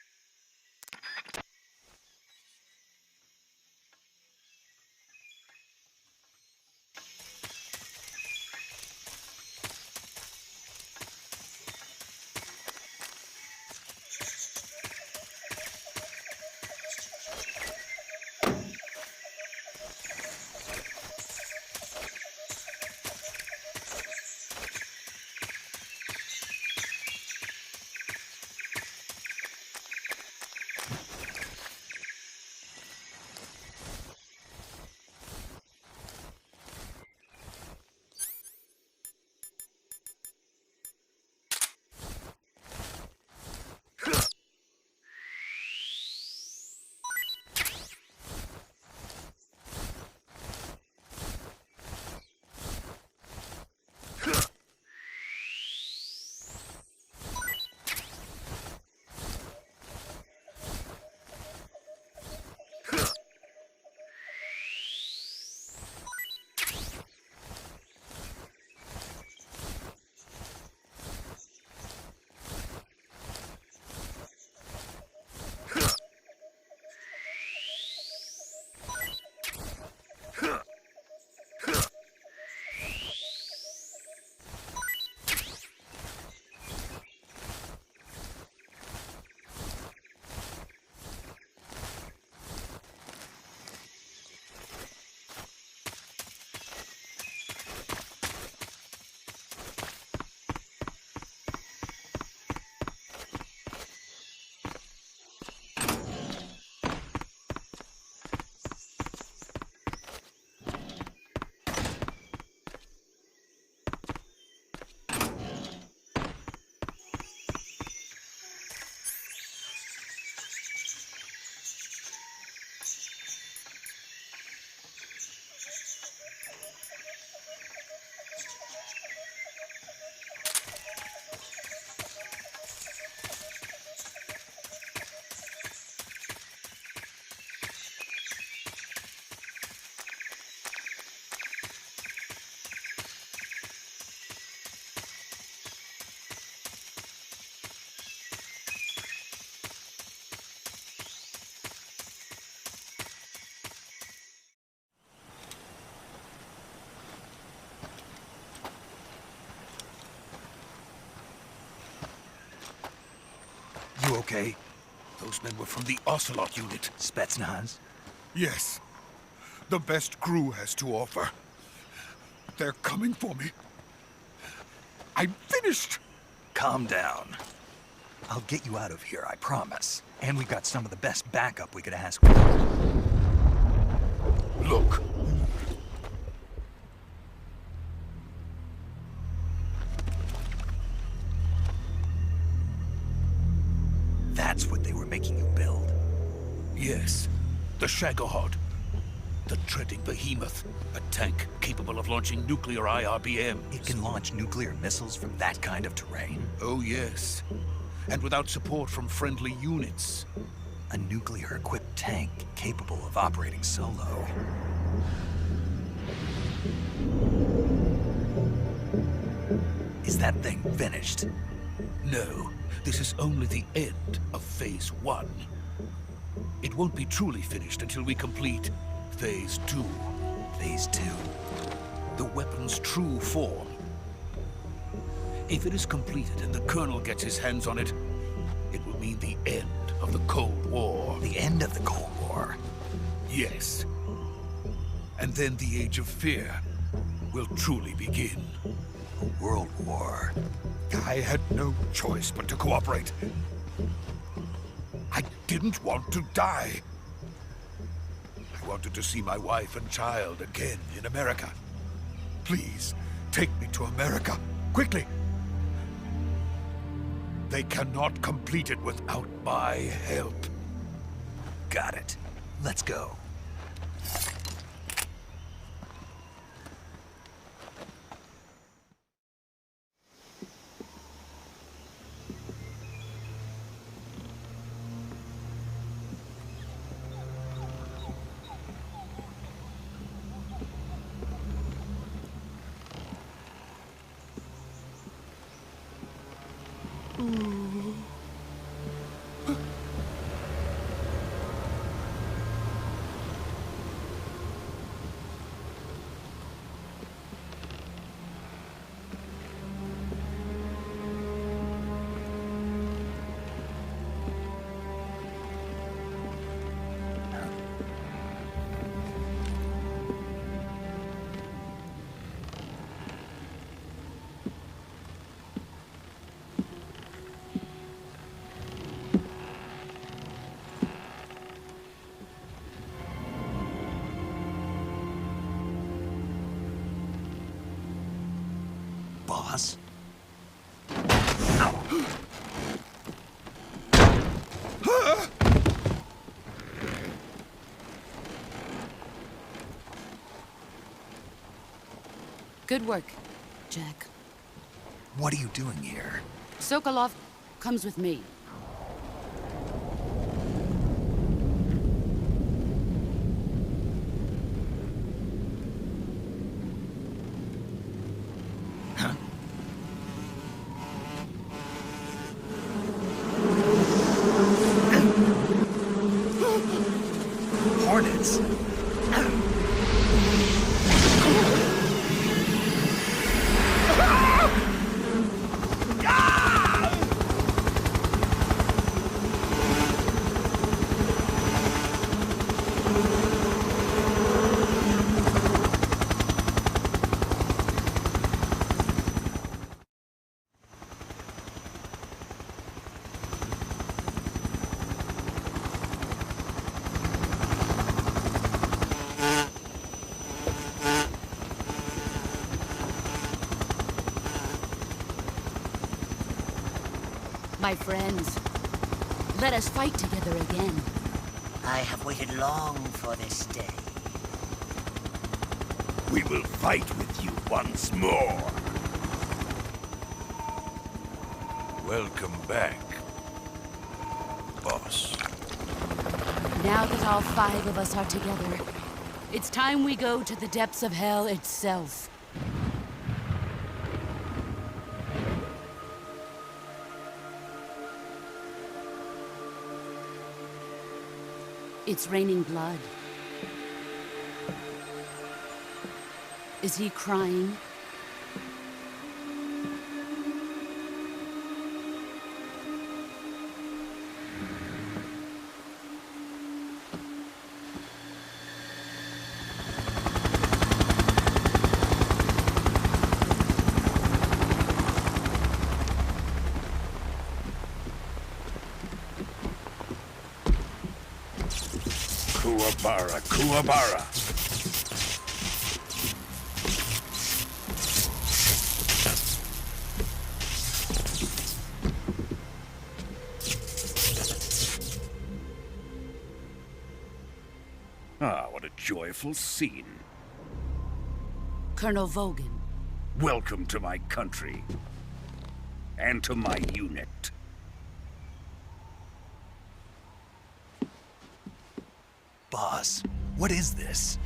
Speaker 1: okay?
Speaker 7: Those men were from the Ocelot unit.
Speaker 1: Spetsnaz?
Speaker 7: Yes. The best crew has to offer. They're coming for me. I'm finished!
Speaker 1: Calm down. I'll get you out of here, I promise. And we've got some of the best backup we could ask for.
Speaker 7: Look.
Speaker 1: That's what they were making you build?
Speaker 7: Yes. The Shagohod. The treading behemoth. A tank capable of launching nuclear IRBMs.
Speaker 1: It can launch nuclear missiles from that kind of terrain?
Speaker 7: Oh, yes. And without support from friendly units.
Speaker 1: A nuclear-equipped tank capable of operating solo. Is that thing finished?
Speaker 7: No. This is only the end of Phase 1. It won't be truly finished until we complete Phase 2.
Speaker 1: Phase 2?
Speaker 7: The weapon's true form. If it is completed and the Colonel gets his hands on it, it will mean the end of the Cold War.
Speaker 1: The end of the Cold War?
Speaker 7: Yes. And then the Age of Fear will truly begin.
Speaker 1: A world war.
Speaker 7: I had no choice but to cooperate. I didn't want to die. I wanted to see my wife and child again in America. Please, take me to America, quickly. They cannot complete it without my help.
Speaker 1: Got it. Let's go. Boss?
Speaker 6: Good work, Jack.
Speaker 1: What are you doing here?
Speaker 6: Sokolov comes with me.
Speaker 1: Hornets?
Speaker 6: My friends, let us fight together again.
Speaker 11: I have waited long for this day.
Speaker 12: We will fight with you once more. Welcome back, boss.
Speaker 6: Now that all 5 of us are together, it's time we go to the depths of hell itself. It's raining blood. Is he crying?
Speaker 12: Kuwabara, Kuwabara. Ah, what a joyful scene.
Speaker 6: Colonel Vogan.
Speaker 12: Welcome to my country. And to my unit.
Speaker 1: Boss, what is this?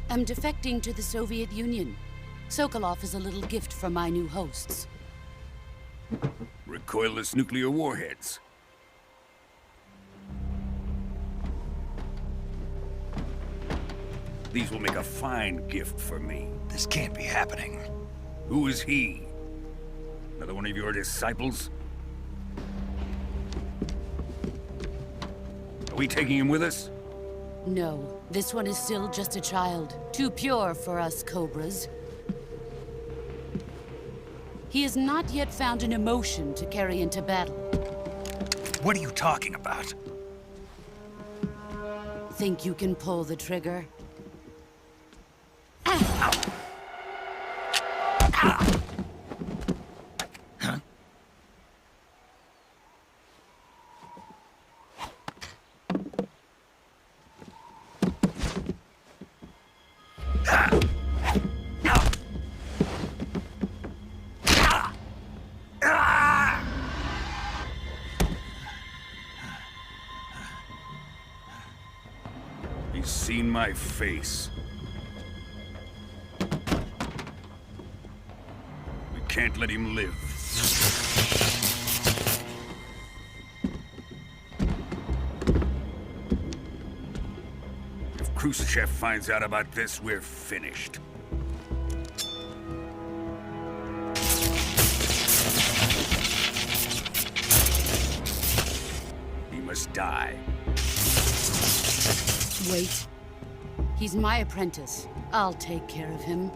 Speaker 6: I'm defecting to the Soviet Union. Sokolov is a little gift from my new hosts.
Speaker 12: Recoilless nuclear warheads. These will make a fine gift for me.
Speaker 1: This can't be happening.
Speaker 12: Who is he? Another one of your disciples? Are we taking him with us?
Speaker 6: No, this one is still just a child. Too pure for us Cobras. He has not yet found an emotion to carry into battle.
Speaker 1: What are you talking about?
Speaker 6: Think you can pull the trigger?
Speaker 12: He's seen my face. We can't let him live. If Khrushchev finds out about this, we're finished. He must die.
Speaker 6: Wait. He's my apprentice. I'll take care of him.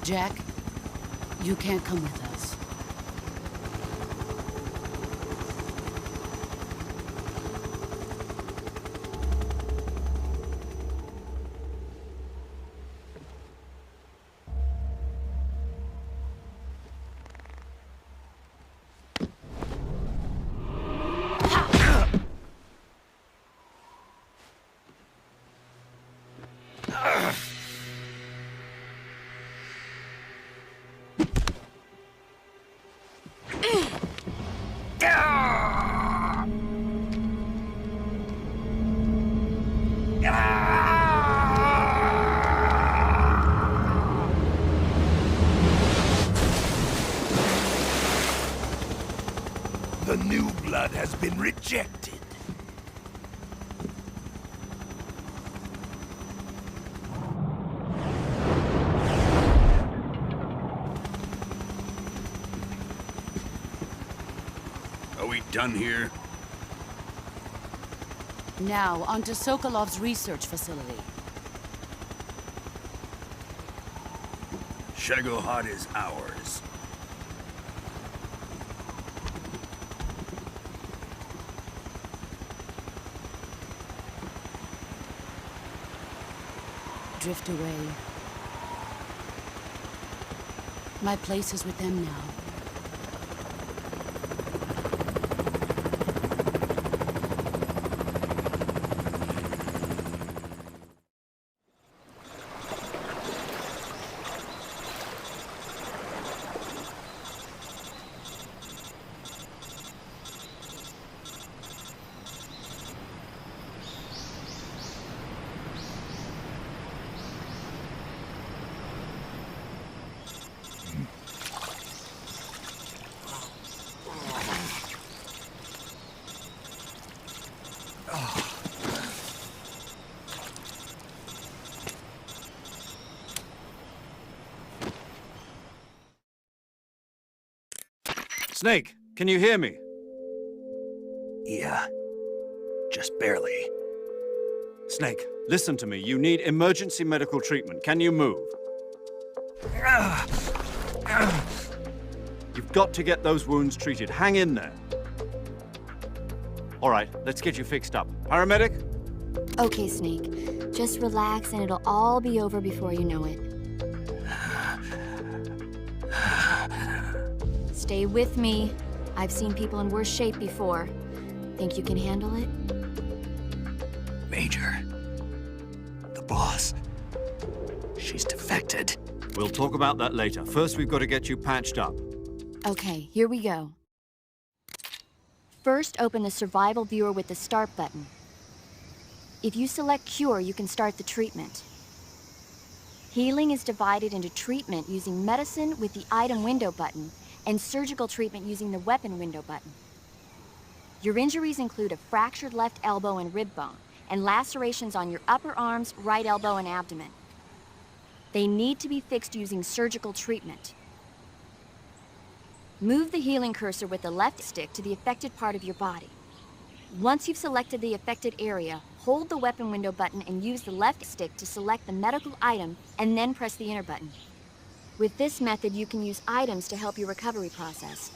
Speaker 6: Jack, you can't come with us.
Speaker 12: The new blood has been rejected. Are we done here?
Speaker 6: Now, onto Sokolov's research facility.
Speaker 12: Shagohod is ours.
Speaker 6: Drift away. My place is with them now.
Speaker 3: Snake, can you hear me?
Speaker 1: Yeah. Just barely.
Speaker 3: Snake, listen to me. You need emergency medical treatment. Can you move? You've got to get those wounds treated. Hang in there. All right, let's get you fixed up. Paramedic?
Speaker 5: Okay, Snake. Just relax and it'll all be over before you know it. Stay with me. I've seen people in worse shape before. Think you can handle it?
Speaker 1: Major, the boss, she's defected.
Speaker 3: We'll talk about that later. First, we've got to get you patched up.
Speaker 5: Okay, here we go. First, open the survival viewer with the start button. If you select cure, you can start the treatment. Healing is divided into treatment using medicine with the item window button and surgical treatment using the weapon window button. Your injuries include a fractured left elbow and rib bone, and lacerations on your upper arms, right elbow, and abdomen. They need to be fixed using surgical treatment. Move the healing cursor with the left stick to the affected part of your body. Once you've selected the affected area, hold the weapon window button and use the left stick to select the medical item, and then press the enter button. With this method, you can use items to help your recovery process.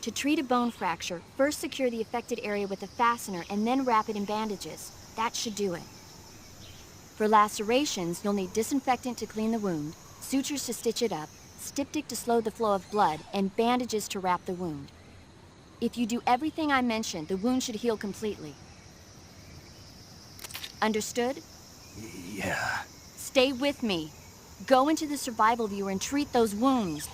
Speaker 5: To treat a bone fracture, first secure the affected area with a fastener and then wrap it in bandages. That should do it. For lacerations, you'll need disinfectant to clean the wound, sutures to stitch it up, styptic to slow the flow of blood, and bandages to wrap the wound. If you do everything I mentioned, the wound should heal completely. Understood?
Speaker 1: Yeah.
Speaker 5: Stay with me. Go into the survival viewer and treat those wounds.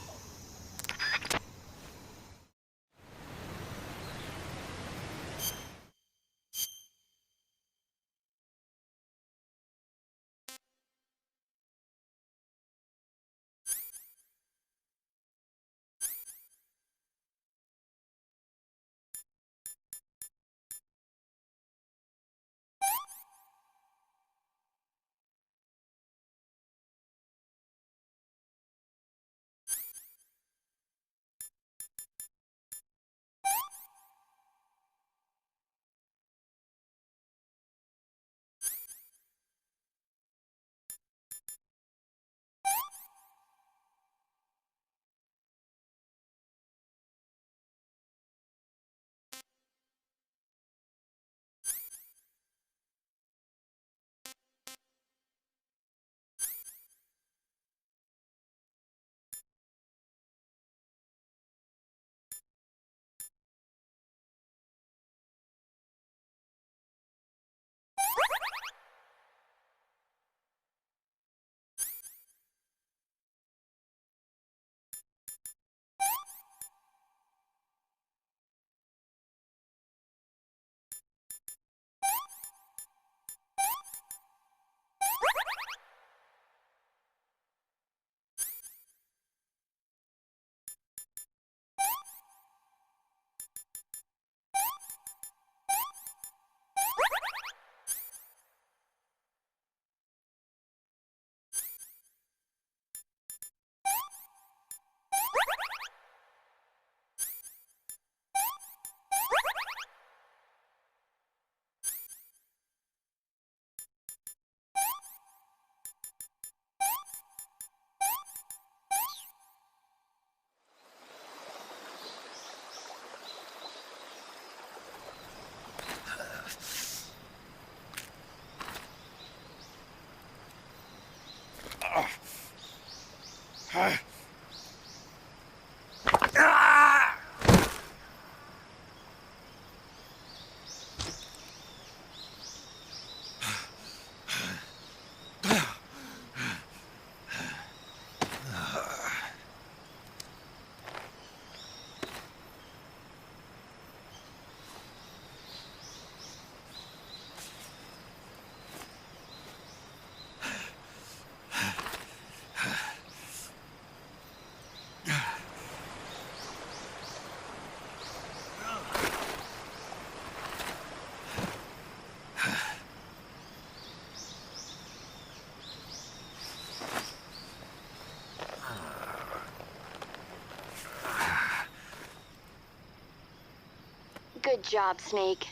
Speaker 5: Good job, Snake.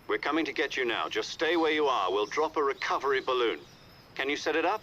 Speaker 2: We're coming to get you now. Just stay where you are. We'll drop a recovery balloon. Can you set it up?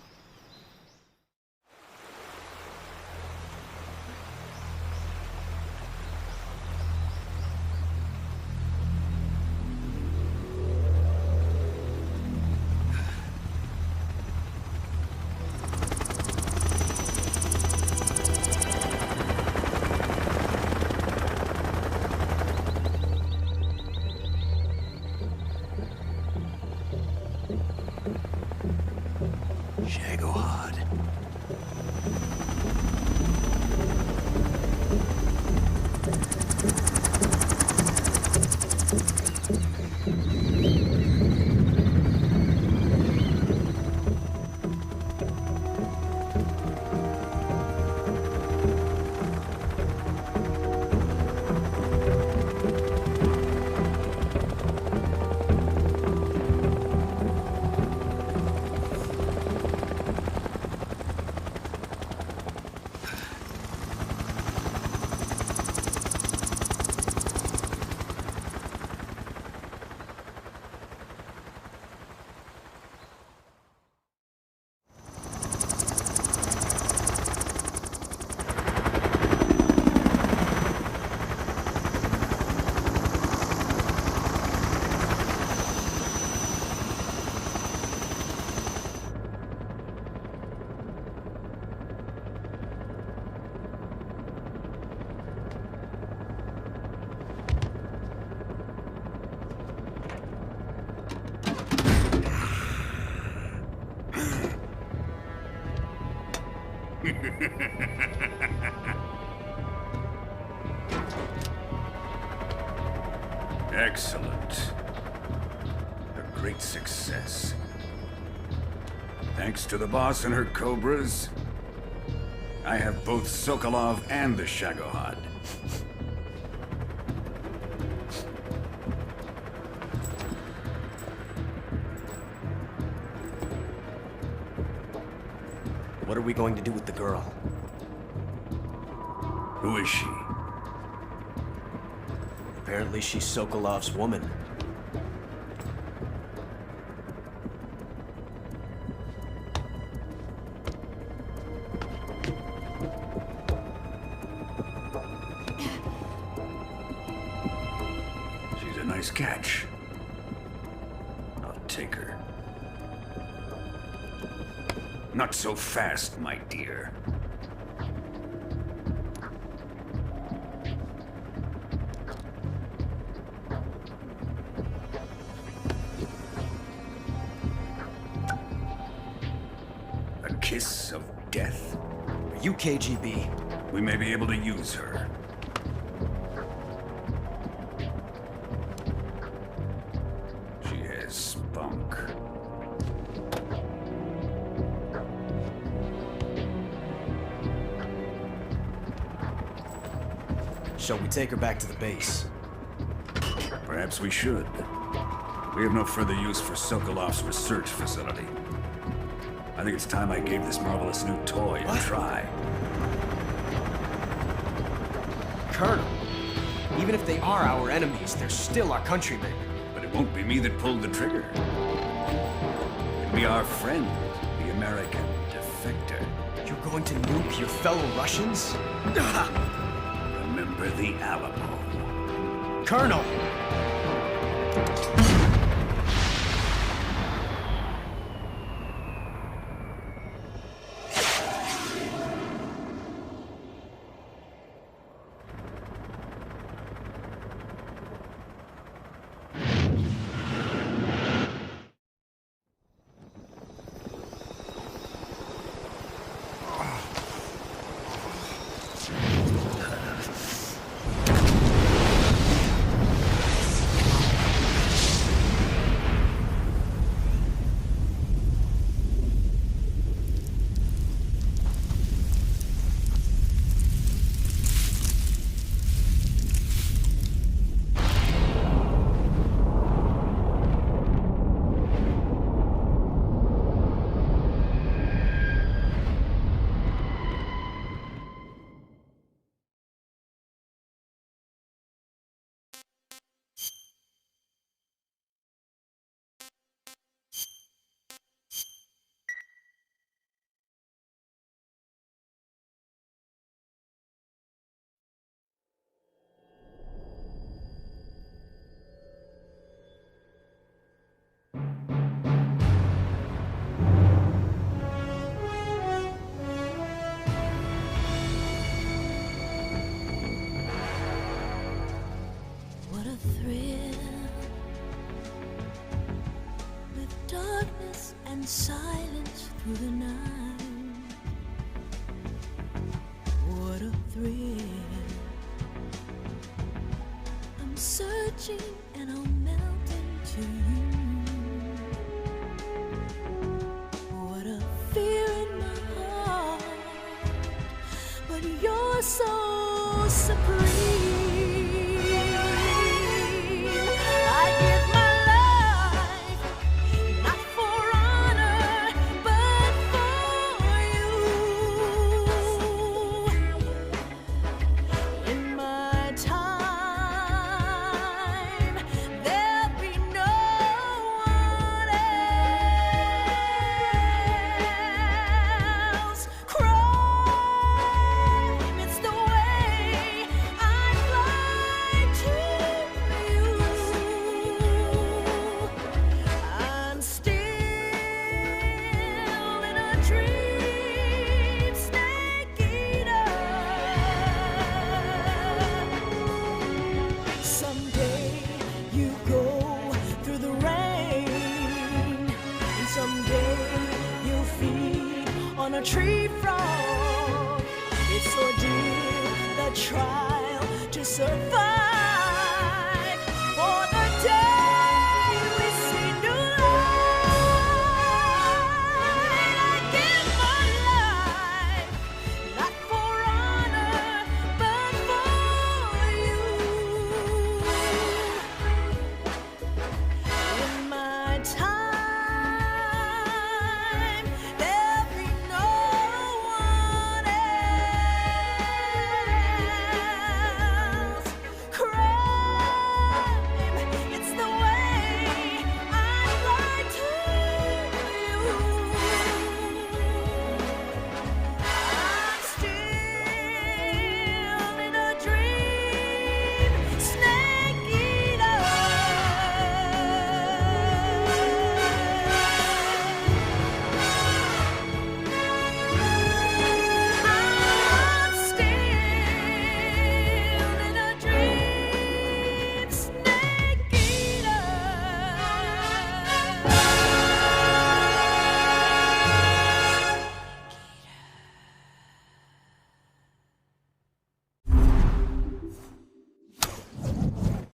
Speaker 12: Excellent. A great success. Thanks to the boss and her cobras, I have both Sokolov and the Shagohod.
Speaker 9: What are we going to do with the girl?
Speaker 12: Who is she?
Speaker 9: Apparently she's Sokolov's woman.
Speaker 12: She's a nice catch. I'll take her. Not so fast, my dear. A kiss of death?
Speaker 9: Are you KGB?
Speaker 12: We may be able to use her. She has spunk.
Speaker 9: Shall we take her back to the base?
Speaker 12: Perhaps we should. We have no further use for Sokolov's research facility. I think it's time I gave this marvelous new toy a try.
Speaker 9: Colonel, even if they are our enemies, they're still our countrymen.
Speaker 12: But it won't be me that pulled the trigger. It'll be our friend, the American defector.
Speaker 9: You're going to nuke your fellow Russians?
Speaker 12: Remember the Alamo.
Speaker 9: Colonel!
Speaker 13: Silence through the night. What a thrill. I'm searching and I'll melt into you. What a fear in my heart, but you're so supreme. I give my a tree frog. It's ordeal, the trial to survive.